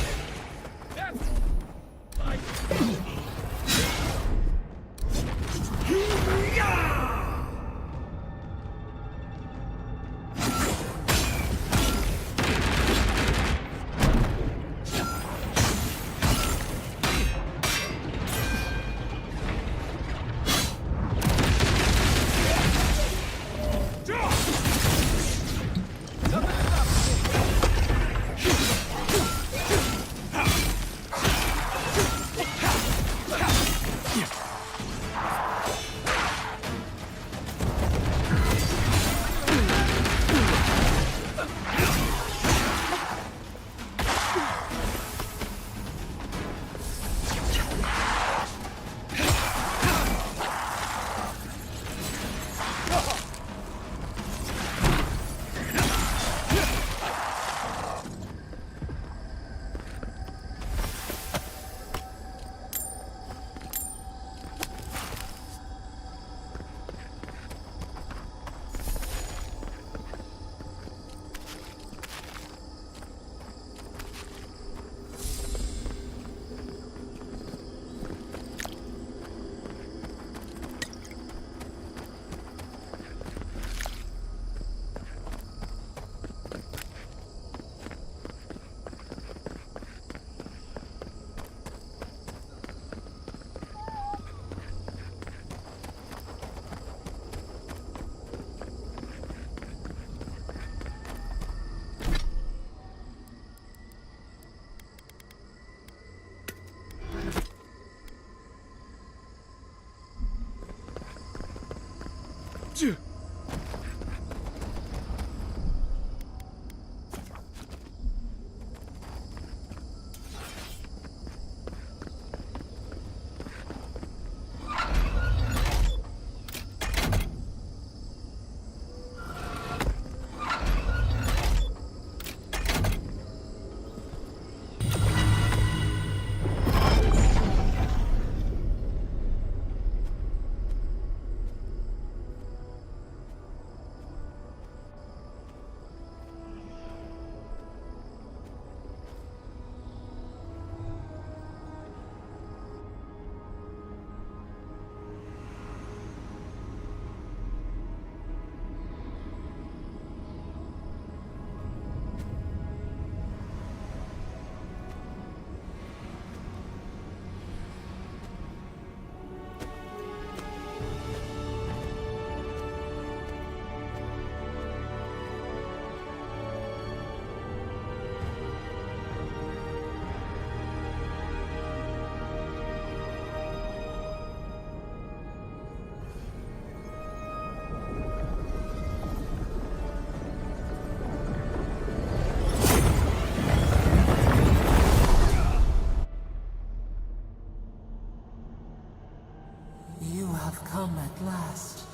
S2: Come at last,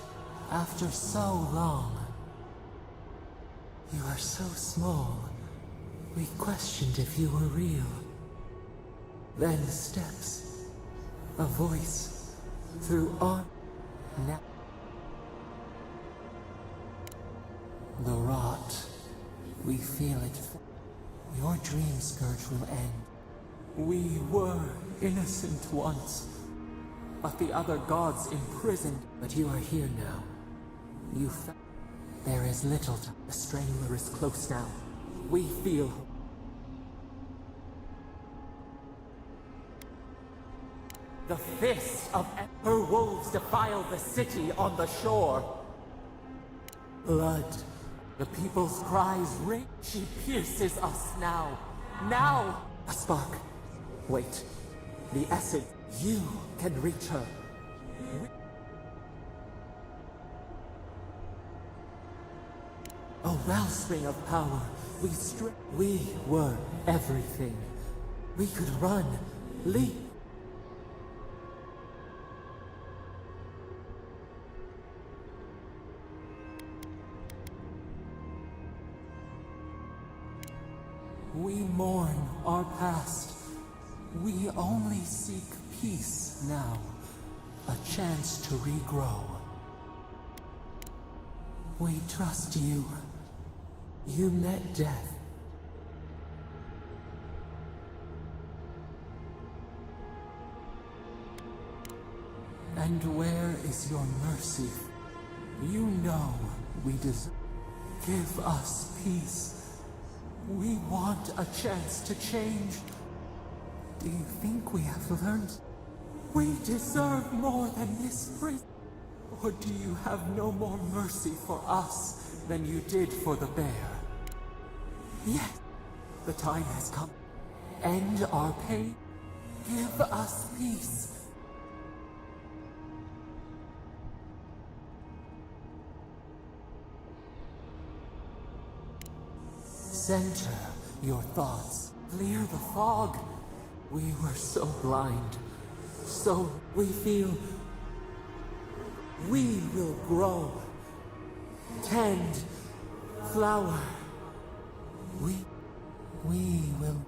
S2: after so long. You are so small, we questioned if you were real. Then steps, a voice, through our... Now... The rot, we feel it. Your dream scourge will end. We were innocent once. But the other gods imprisoned. But you are here now. You there is little to... The Strangler is close now. We feel... The fist of her wolves defile the city on the shore. Blood. The people's cries ring. She pierces us now. Now! A spark. Wait. The essence. You can reach her. A wellspring of power. We were everything. We could run, leap. We mourn our past. We only seek peace now. A chance to regrow. We trust you. You met death. And where is your mercy? You know we deserve. Give us peace. We want a chance to change. Do you think we have learned? We deserve more than this prison. Or do you have no more mercy for us than you did for the bear? Yes, the time has come. End our pain. Give us peace. Center your thoughts. Clear the fog. We were so blind. So we feel we will grow. Tend. Flower. We will.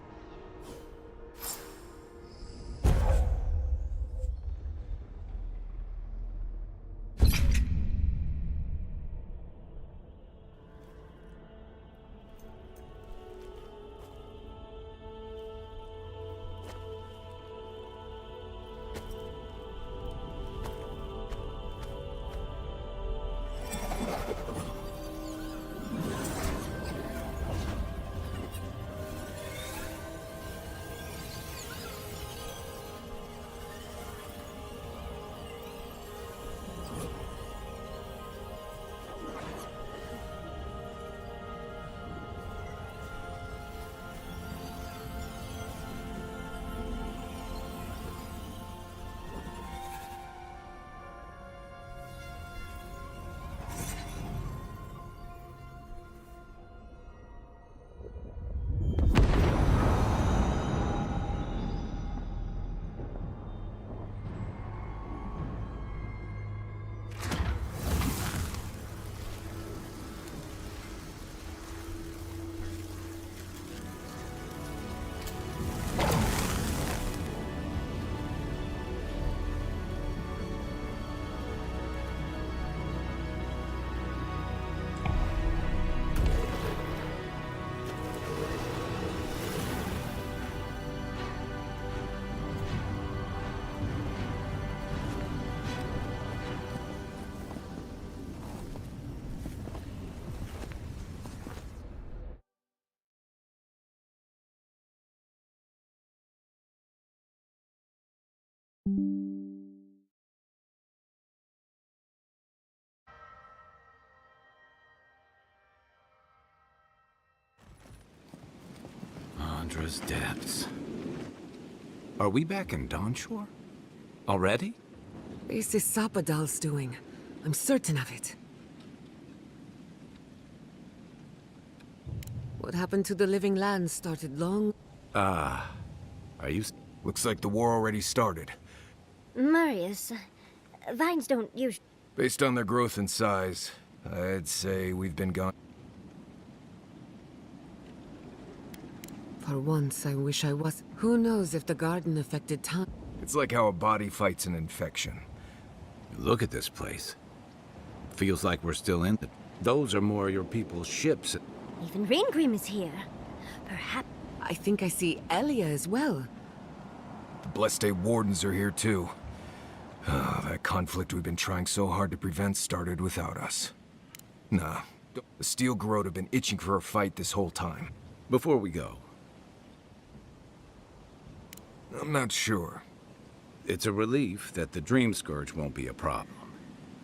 S3: Andra's depths. Are we back in Dawnshore? Already?
S8: This is Sapadal's doing. I'm certain of it. What happened to the living land started long...
S3: Are you...
S6: Looks like the war already started.
S4: Marius, vines don't usually...
S6: Based on their growth and size, I'd say we've been gone.
S8: For once, I wish I was... Who knows if the garden affected time?
S6: It's like how a body fights an infection.
S3: Look at this place. Feels like we're still in it. Those are more your people's ships.
S4: Even Reengrim is here. Perhaps...
S8: I think I see Elia as well.
S6: The Blessed Wardens are here too. That conflict we've been trying so hard to prevent started without us. Nah, the Steel Garrote have been itching for a fight this whole time.
S3: Before we go,
S6: I'm not sure.
S3: it's a relief that the Dream Scourge won't be a problem.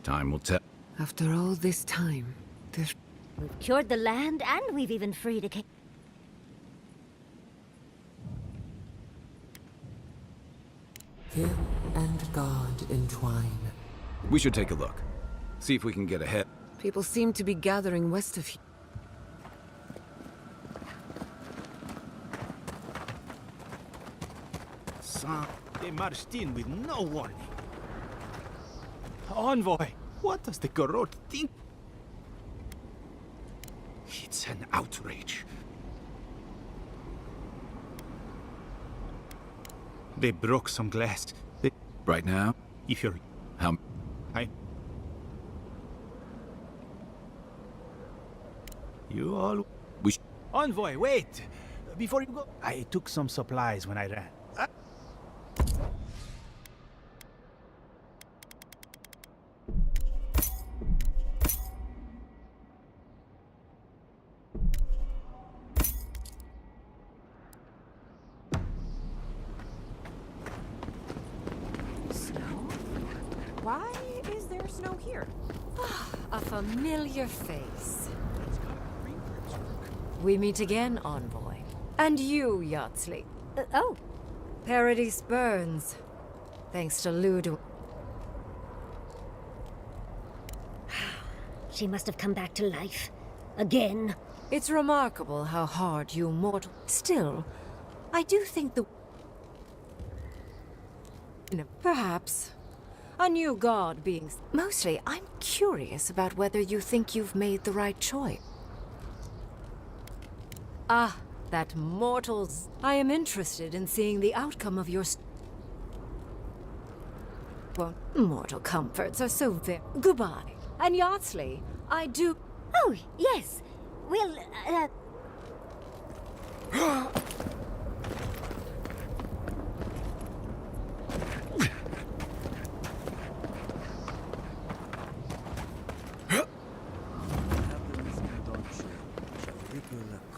S3: Time will tell.
S8: After all this time, there's...
S4: We've cured the land, and we've even freed a king.
S2: Him and God entwine.
S3: We should take a look. See if we can get ahead.
S8: People seem to be gathering west of here.
S10: They marched in with no warning. Envoy, what does the Garrote think? It's an outrage. They broke some glass.
S3: Right now?
S10: If you're...
S3: How...
S10: You all... Envoy, wait! Before you go... I took some supplies when I ran.
S8: There's no here. A familiar face. We meet again, Envoy. And you, Yardsley.
S4: Oh,
S8: Paradise burns. Thanks to Ludo.
S4: she must have come back to life. Again.
S8: It's remarkable how hard you mortal... Still, I do think the... Perhaps. A new god being... Mostly, I'm curious about whether you think you've made the right choice. Ah, that mortals... I am interested in seeing the outcome of your... Well, mortal comforts are so very... Goodbye. And Yardsley, I do...
S4: Oh, yes. Well,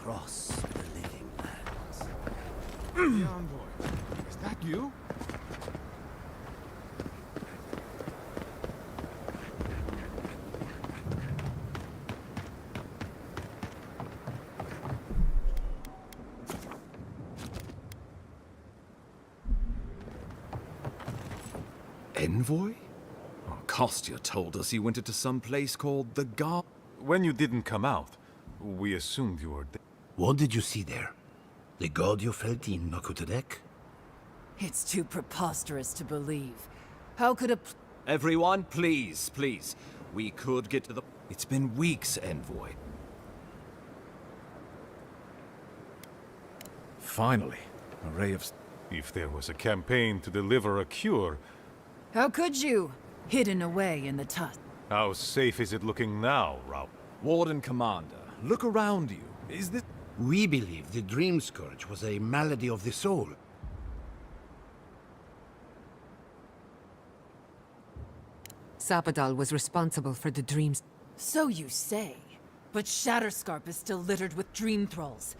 S10: across the living lands.
S11: The envoy. Is that you?
S3: Envoy? Oh, Kostya told us you went into some place called the God.
S11: When you didn't come out, we assumed you were dead.
S10: What did you see there? The god you felt in Nakutadek?
S12: It's too preposterous to believe. How could a...
S3: Everyone, please, please. We could get to the... It's been weeks, Envoy. Finally, a ray of...
S11: If there was a campaign to deliver a cure,
S12: How could you? Hidden away in the tusk.
S11: how safe is it looking now, Rao?
S3: Warden Commander, look around you. Is this...
S10: We believe the dream scourge was a malady of the soul.
S8: Sapadal was responsible for the dreams.
S12: So you say. But Shatterscarp is still littered with dream thralls.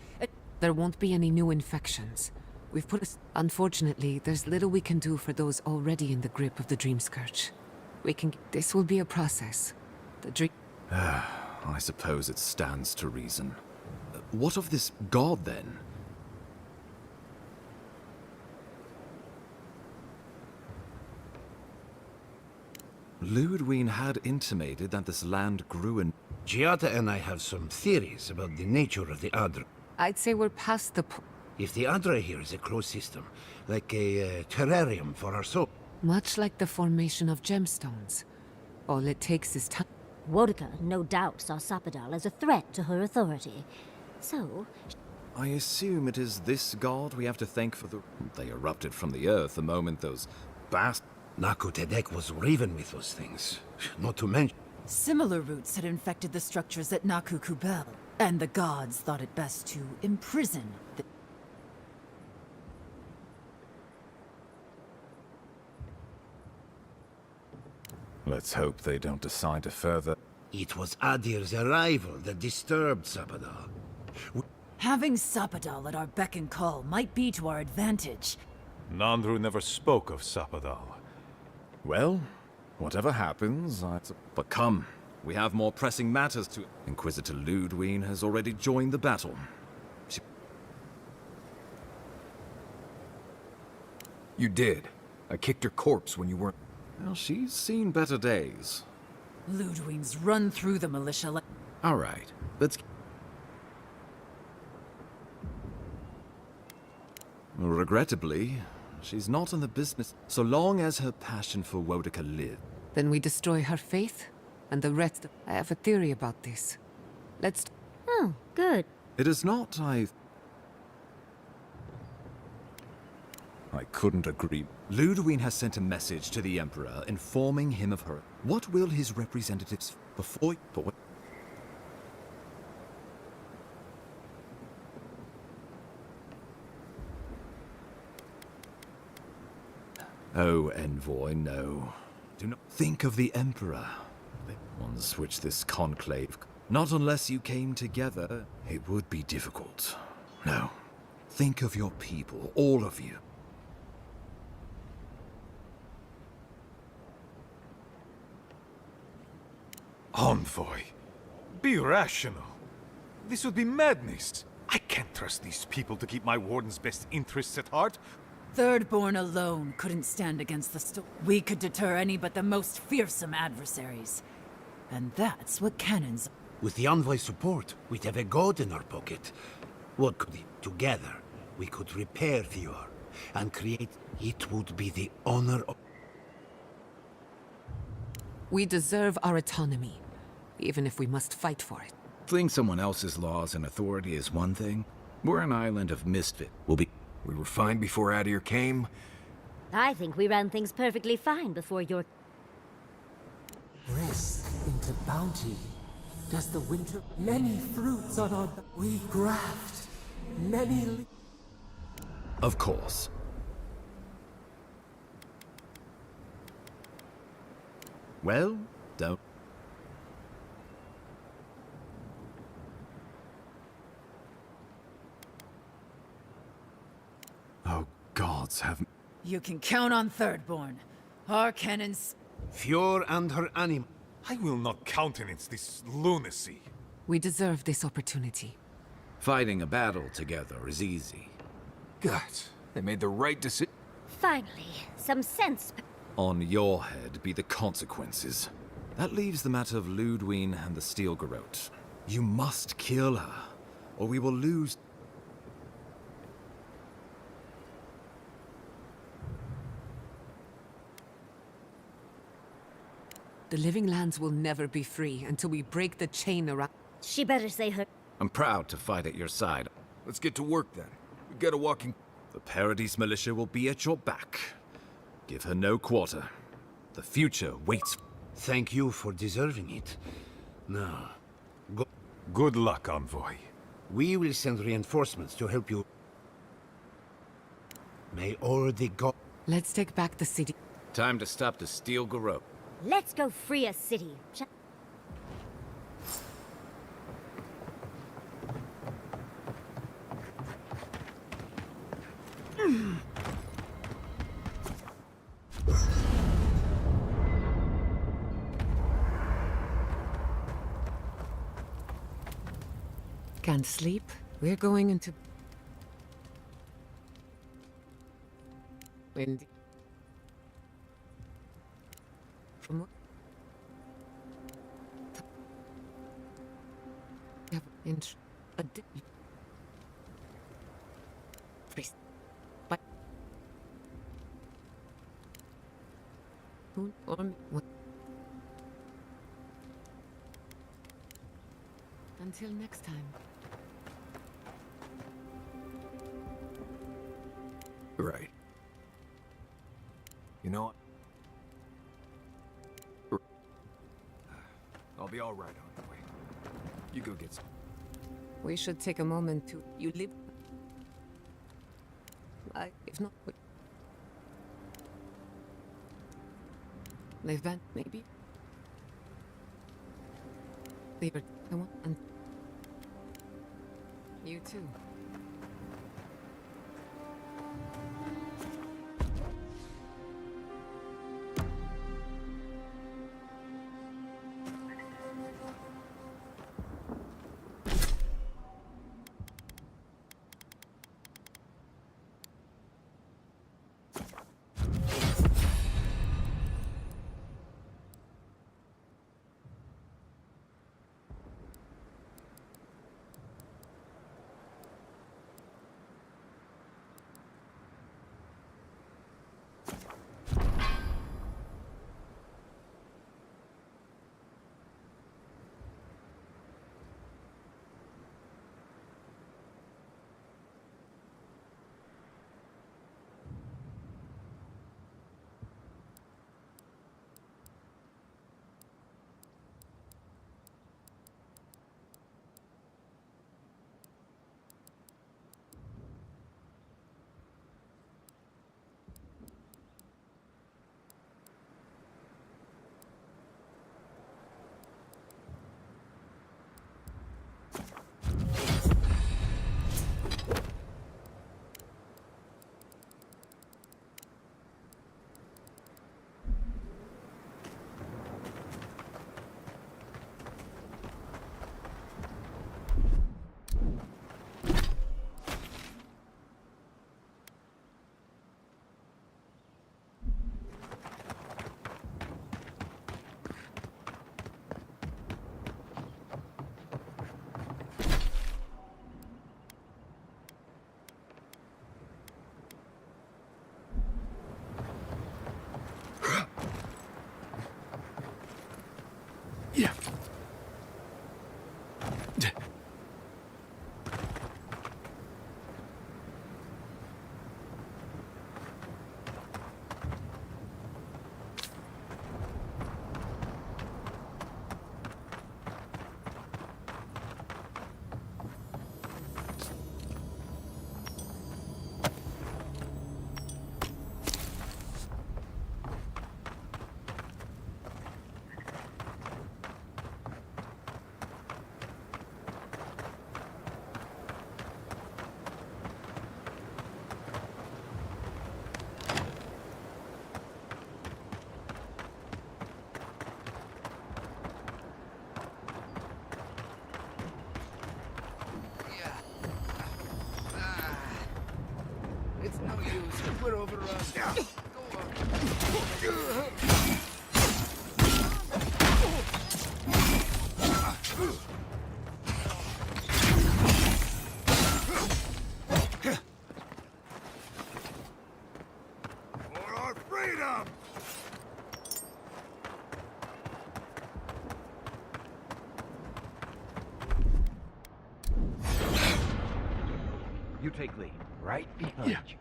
S8: There won't be any new infections. We've put us... Unfortunately, there's little we can do for those already in the grip of the Dream Scourge. We can... This will be a process. The dream...
S3: I suppose it stands to reason. What of this god, then? Ludwig had intimated that this land grew in...
S10: Giata and I have some theories about the nature of the Adra.
S8: I'd say we're past the...
S10: If the Adra here is a closed system, like a terrarium for our soul.
S8: Much like the formation of gemstones. All it takes is time.
S4: Wodka no doubt saw Sapadal as a threat to her authority. So...
S3: I assume it is this god we have to thank for the... They erupted from the earth the moment those
S10: Nakutadek was riven with those things. Not to mention...
S12: Similar roots had infected the structures at Naku Kubel, and the gods thought it best to imprison the...
S3: Let's hope they don't decide to further...
S10: It was Adir's arrival that disturbed Sapadal.
S12: Having Sapadal at our beck and call might be to our advantage.
S11: Nandru never spoke of Sapadal.
S3: Well, whatever happens, But come, we have more pressing matters to... Inquisitor Ludwig has already joined the battle.
S6: You did. I kicked her corpse when you weren't...
S3: Well, she's seen better days.
S12: Ludwig's run through the militia like...
S3: All right, let's... Regrettably, she's not in the business so long as her passion for Wodika lives.
S8: Then we destroy her faith, and the rest... I have a theory about this. Let's...
S4: Oh, good.
S3: It is not, I couldn't agree. Ludwig has sent a message to the Emperor informing him of her. What will his representatives before... But what... Oh, Envoy, no. Do not think of the Emperor. They won't switch this conclave. Not unless you came together. It would be difficult. No. Think of your people, all of you.
S11: Envoy, be rational. This would be madness. I can't trust these people to keep my warden's best interests at heart.
S12: Thirdborn alone couldn't stand against the storm. We could deter any but the most fearsome adversaries. And that's what cannons...
S10: With the Envoy's support, we'd have a god in our pocket. What could we... Together, we could repair Thior and create... It would be the honor of...
S8: We deserve our autonomy, even if we must fight for it.
S3: Fleeing someone else's laws and authority is one thing. We're an island of misfit.
S6: We were fine before Adir came.
S4: I think we ran things perfectly fine before your...
S2: Rest into bounty. Does the winter... Many fruits on our... We graft. Many...
S3: Of course. Well, don't...
S11: Oh, gods have...
S12: You can count on Thirdborn. Our cannons...
S10: Thior and her anim...
S11: I will not countenance this lunacy.
S8: We deserve this opportunity.
S3: Fighting a battle together is easy.
S6: God, they made the right decision.
S4: Finally, some sense.
S13: On your head be the consequences. That leaves the matter of Ludwine and the Steel Garrote. You must kill her, or we will lose...
S8: The Living Lands will never be free until we break the chain around...
S4: She better say her...
S3: I'm proud to fight at your side.
S6: Let's get to work then. We got a walking...
S13: The Paradise Militia will be at your back. Give her no quarter. The future waits.
S10: Thank you for deserving it. Now, go...
S11: Good luck, Envoy.
S10: We will send reinforcements to help you. May all the god...
S8: Let's take back the city.
S3: Time to stop the Steel Garrote.
S4: Let's go free a city.
S8: Can't sleep? We're going into... Wind. From what? Inch. A di... Priest. But... Who or me? What? Until next time.
S6: Right. You know... I'll be all right on the way. You go get some.
S8: We should take a moment to... You live... If not... They've been, maybe? They were... I want... And... You too.
S9: It's no use. We're overrun. Go on.
S11: For our freedom!
S10: You take lead. Right behind you.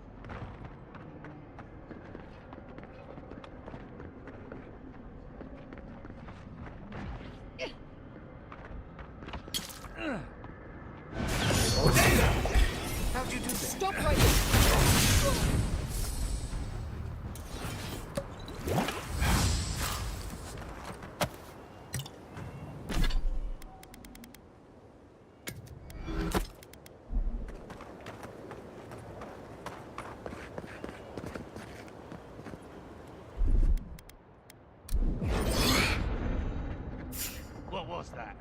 S9: How'd you do that?
S8: Stop right there!
S10: What was that?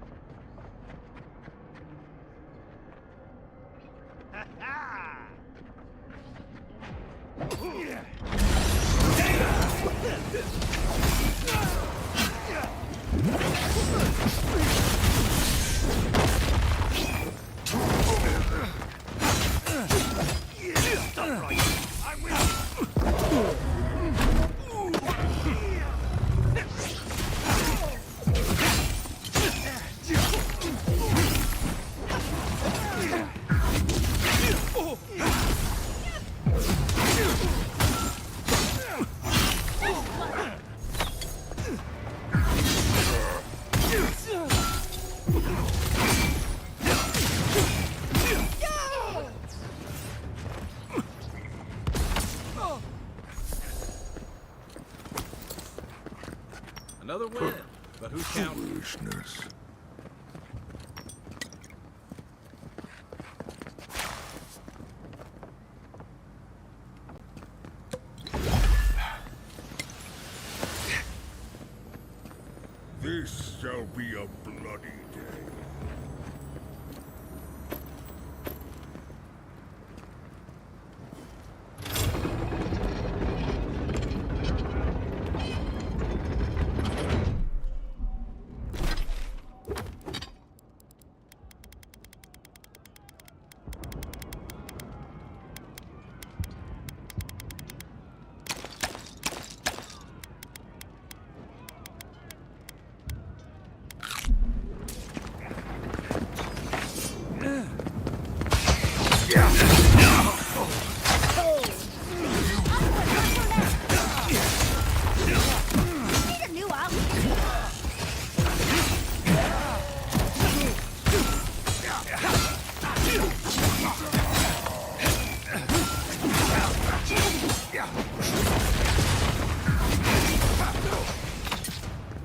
S5: Another win, but who's counting?
S11: Foolishness. This shall be a bloody day.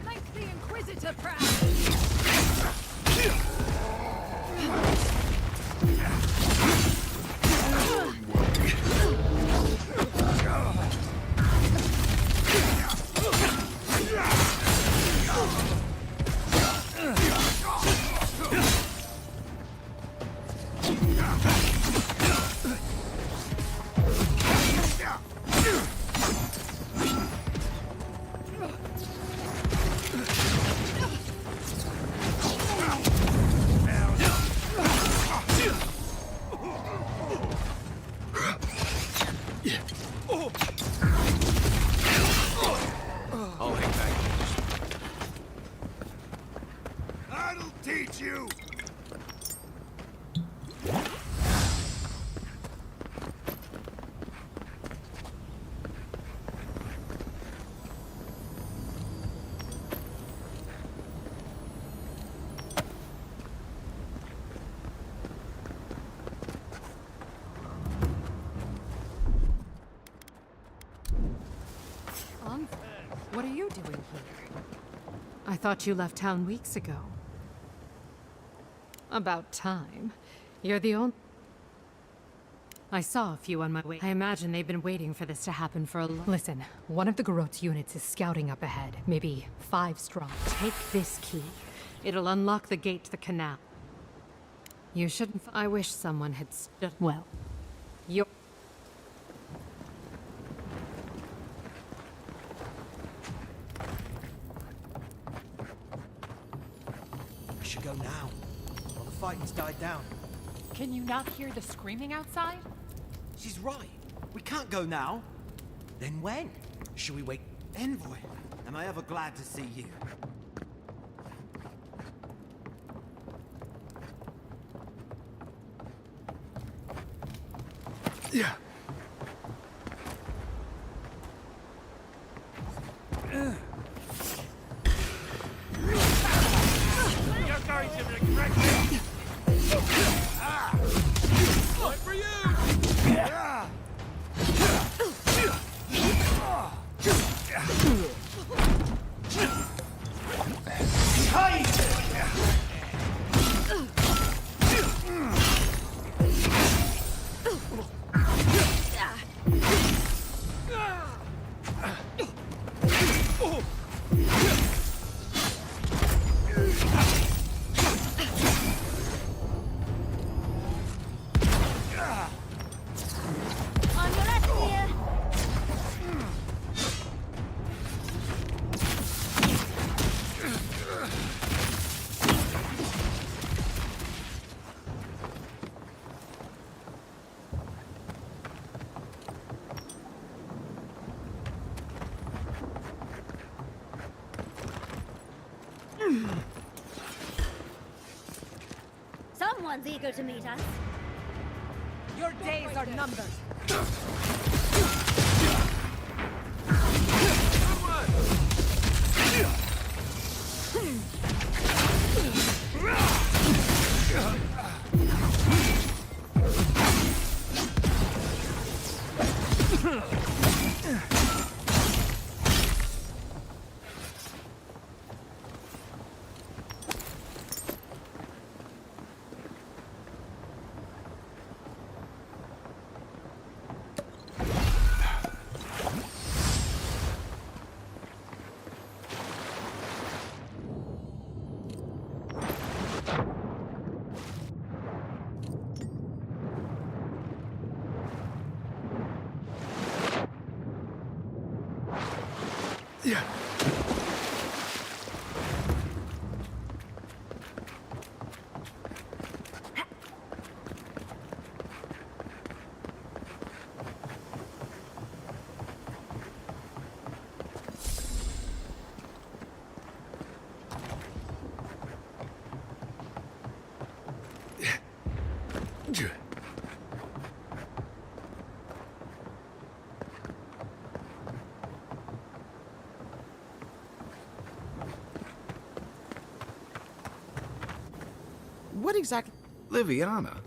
S12: Make the Inquisitor proud!
S3: I'll hang back.
S11: That'll teach you!
S8: What are you doing here? I thought you left town weeks ago. About time. You're the only... I saw a few on my way. I imagine they've been waiting for this to happen for a long... Listen, one of the Garot's units is scouting up ahead. Maybe 5 strong. Take this key. It'll unlock the gate to the canal. You shouldn't... I wish someone had stood... Well, you're...
S14: go now. Well, the fighting's died down.
S15: Can you not hear the screaming outside?
S14: She's right. We can't go now. Then when? Should we wait? Envoy, am I ever glad to see you?
S11: Yeah.
S5: One for you!
S4: On your left, dear. Someone's eager to meet us.
S15: Your days are numbered.
S11: Yeah.
S9: What exactly?
S3: Liviana.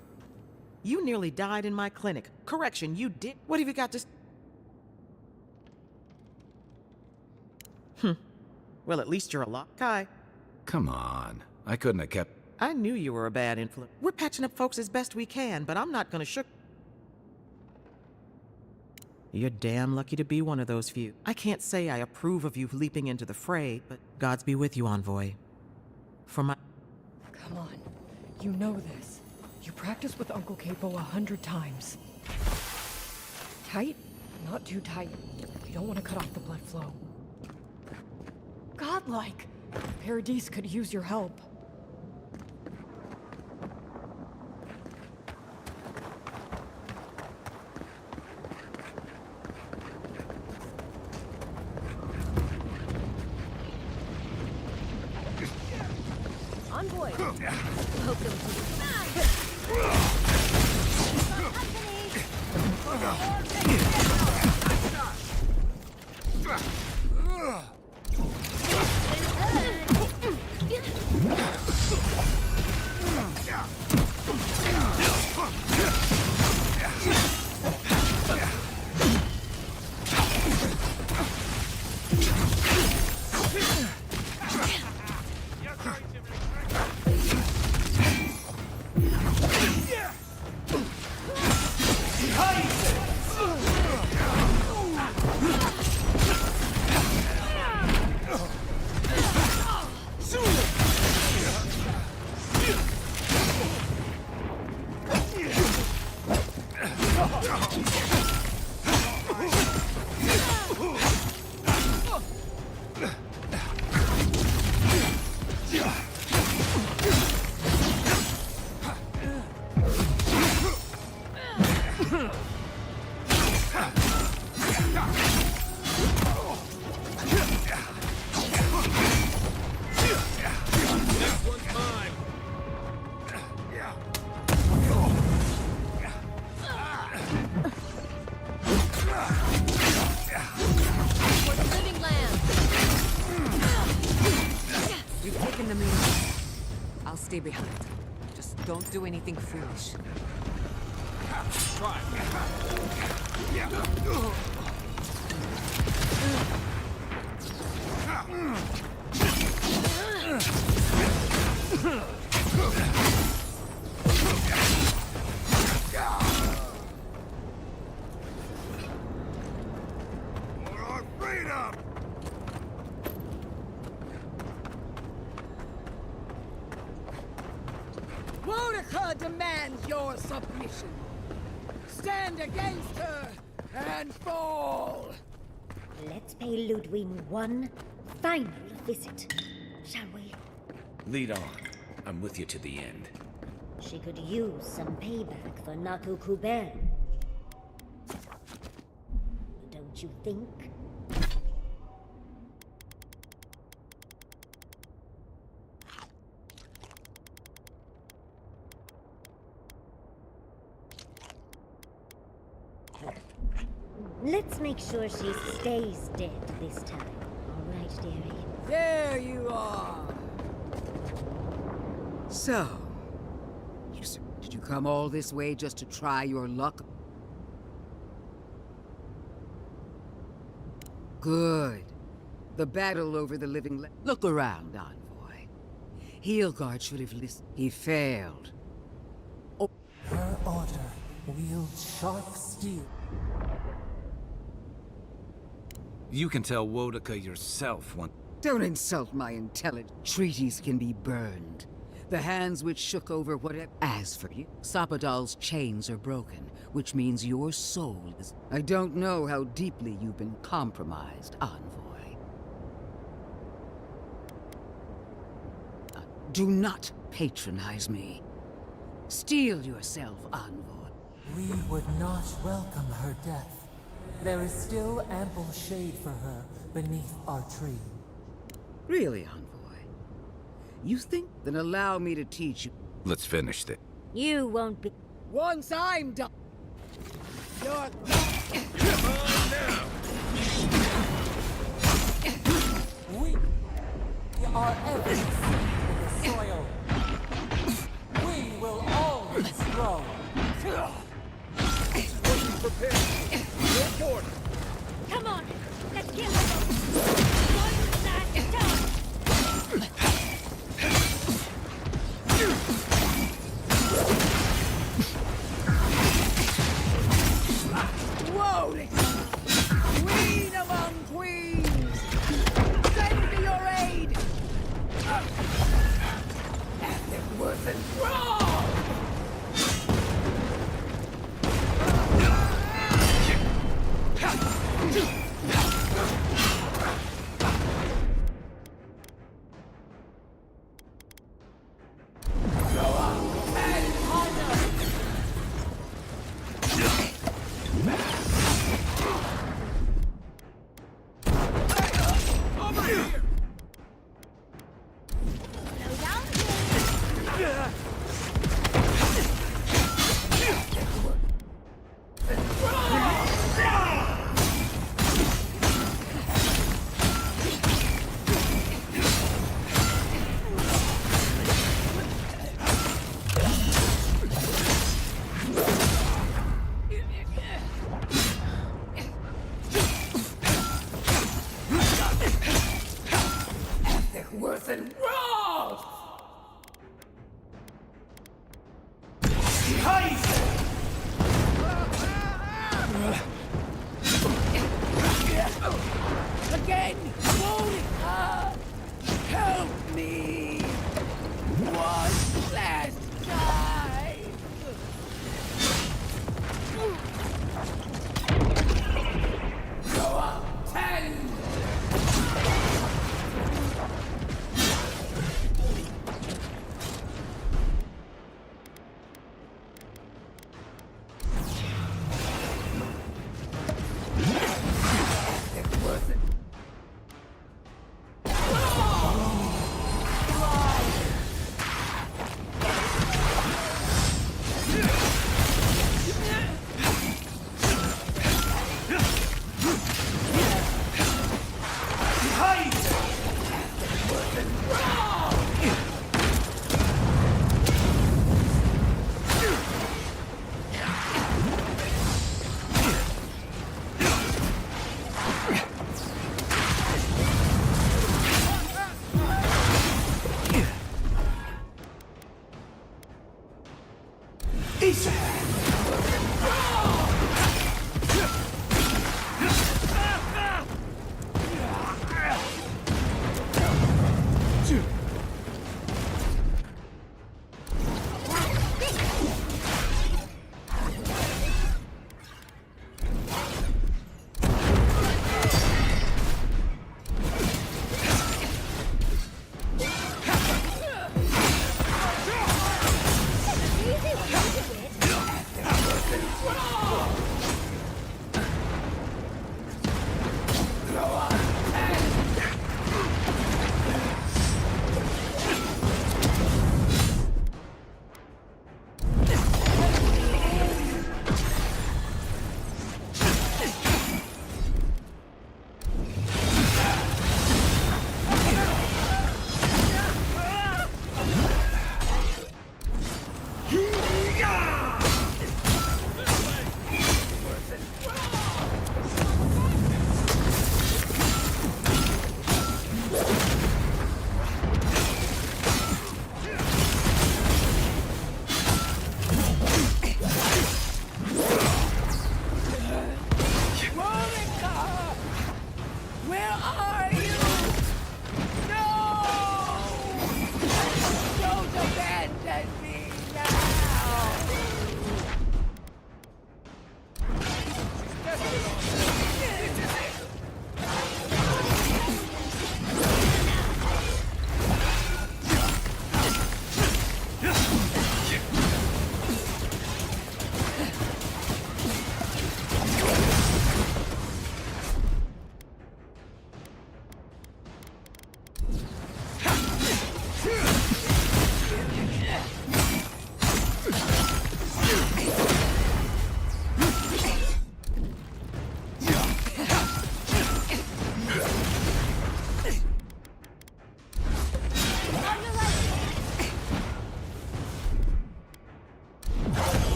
S9: You nearly died in my clinic. Correction, you did. What have you got to... Well, at least you're alive. Kai,
S3: Come on. I couldn't have kept...
S9: I knew you were a bad influence. We're patching up folks as best we can, but I'm not gonna You're damn lucky to be one of those few. I can't say I approve of you leaping into the fray, but Gods be with you, Envoy. For my...
S15: Come on. You know this. You practiced with Uncle Capo 100 times. Tight? Not too tight. We don't want to cut off the blood flow. Godlike! Paradis could use your help.
S4: Envoy! Hope you'll
S5: Next one's mine.
S4: For the living land!
S8: You've taken the lead. I'll stay behind. Just don't do anything foolish.
S5: Try.
S11: Freedom!
S16: Wodeca demands your submission. Stand against her and fall!
S4: Let's pay Ludwig one final visit, shall we?
S17: Lead on. I'm with you to the end.
S4: She could use some payback for Naku Kuber. Don't you think? Let's make sure she stays dead this time. All right, dearie?
S16: There you are! So, did you come all this way just to try your luck? Good. The battle over the living Look around, Envoy. Heelguard should have listened. He failed.
S2: Her order wields sharp steel.
S3: You can tell Wodeca yourself once.
S16: Don't insult my intelligence. Treaties can be burned. The hands which shook over whatever. As for you, Sapadal's chains are broken, which means your soul is. I don't know how deeply you've been compromised, Envoy. Do not patronize me. Steel yourself, Envoy.
S2: We would not welcome her death. There is still ample shade for her beneath our tree.
S16: Really, Envoy? You think? Then allow me to teach you.
S3: Let's finish this.
S4: You won't be.
S16: Once I'm done. You're.
S5: Come on now!
S2: We are evidence in the soil. We will always grow.
S5: Wasn't prepared. Your order.
S4: Come on, let's get one last time.
S16: Whoa! Queen among queens! Send me your aid! Ethic worth and wrong! Worth and wrong! Again! Monica! Help me! One last time! Go up! 10!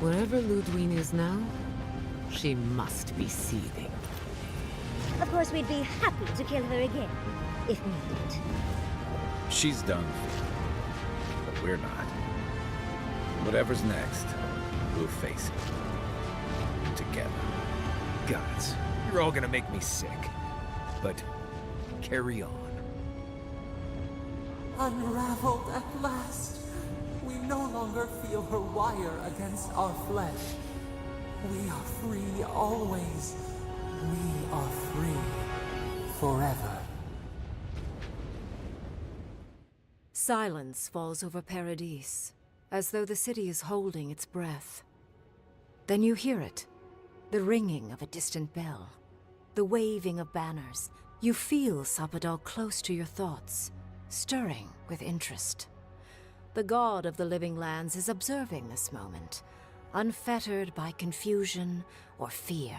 S8: Wherever Ludwig is now, she must be seething.
S4: Of course, we'd be happy to kill her again, if needed.
S3: She's done. But we're not. Whatever's next, we'll face it. Together.
S6: Gods, you're all gonna make me sick. But carry on.
S2: Unraveled at last. We no longer feel her wire against our flesh. We are free always. We are free forever.
S18: Silence falls over Paradis, as though the city is holding its breath. Then you hear it, the ringing of a distant bell, the waving of banners. You feel Sapadal close to your thoughts, stirring with interest. The god of the living lands is observing this moment, unfettered by confusion or fear.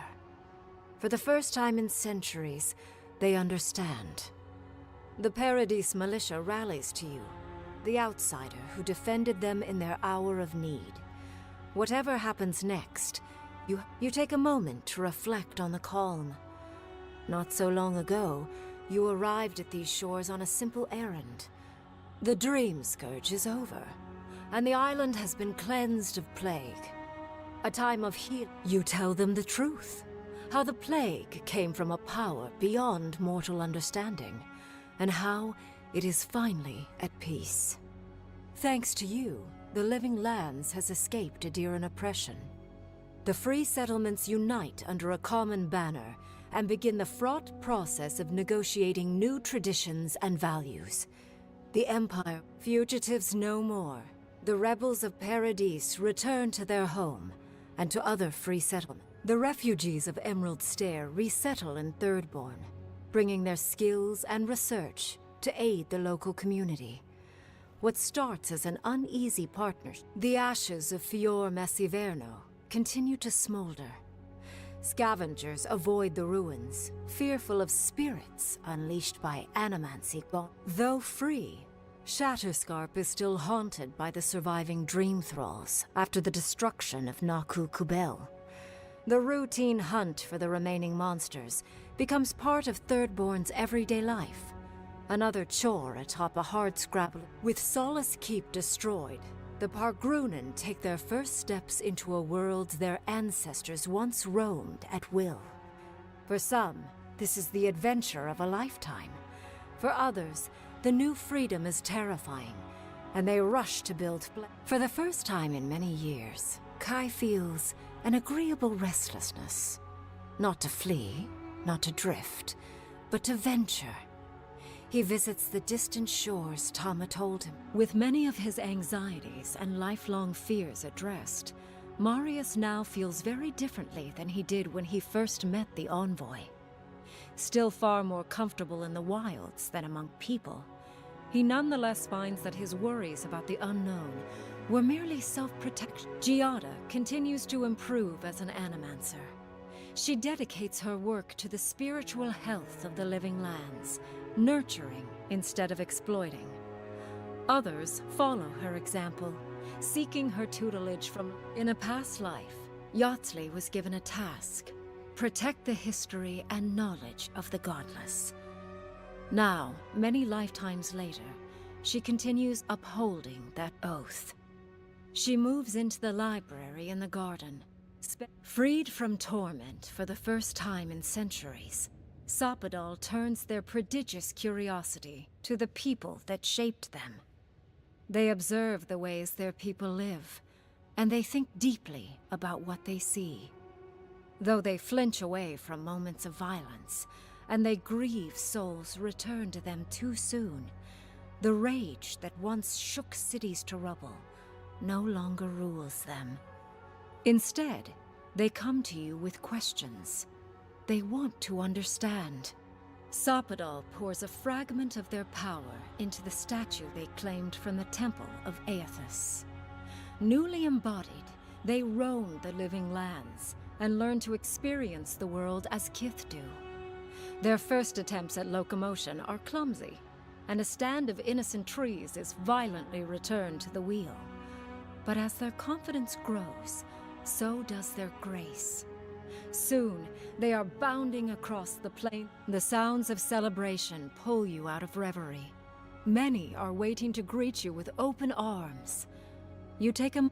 S18: For the first time in centuries, they understand. The Paradis militia rallies to you, the outsider who defended them in their hour of need. Whatever happens next, you take a moment to reflect on the calm. Not so long ago, you arrived at these shores on a simple errand. The dream scourge is over, and the island has been cleansed of plague. A time of healing. You tell them the truth, how the plague came from a power beyond mortal understanding, and how it is finally at peace. Thanks to you, the living lands has escaped Adiran oppression. The free settlements unite under a common banner and begin the fraught process of negotiating new traditions and values. The Empire, fugitives no more. The rebels of Paradis return to their home and to other free settlements. The refugees of Emerald Stair resettle in Thirdborn, bringing their skills and research to aid the local community. What starts as an uneasy partnership, the ashes of Fior Messiverno continue to smolder. Scavengers avoid the ruins, fearful of spirits unleashed by Animancy. Though free, Shatterscarp is still haunted by the surviving dream thralls after the destruction of Naku Kubel. The routine hunt for the remaining monsters becomes part of Thirdborn's everyday life. Another chore atop a hardscrabble. With Solace Keep destroyed, the Pargrunen take their first steps into a world their ancestors once roamed at will. For some, this is the adventure of a lifetime. For others, the new freedom is terrifying, and they rush to build. For the first time in many years, Kai feels an agreeable restlessness. Not to flee, not to drift, but to venture. He visits the distant shores Tama told him. With many of his anxieties and lifelong fears addressed, Marius now feels very differently than he did when he first met the envoy. Still far more comfortable in the wilds than among people, he nonetheless finds that his worries about the unknown were merely self-protection. Giada continues to improve as an animancer. She dedicates her work to the spiritual health of the living lands, nurturing instead of exploiting. Others follow her example, seeking her tutelage from. In a past life, Yatsley was given a task: protect the history and knowledge of the godless. Now, many lifetimes later, she continues upholding that oath. She moves into the library in the garden. Freed from torment for the first time in centuries, Sapadal turns their prodigious curiosity to the people that shaped them. They observe the ways their people live, and they think deeply about what they see. Though they flinch away from moments of violence, and they grieve souls returned to them too soon, the rage that once shook cities to rubble no longer rules them. Instead, they come to you with questions. They want to understand. Sapadal pours a fragment of their power into the statue they claimed from the temple of Aethys. Newly embodied, they roam the living lands and learn to experience the world as Kith do. Their first attempts at locomotion are clumsy, and a stand of innocent trees is violently returned to the wheel. But as their confidence grows,
S19: so does their grace. Soon, they are bounding across the plain. The sounds of celebration pull you out of reverie. Many are waiting to greet you with open arms. You take a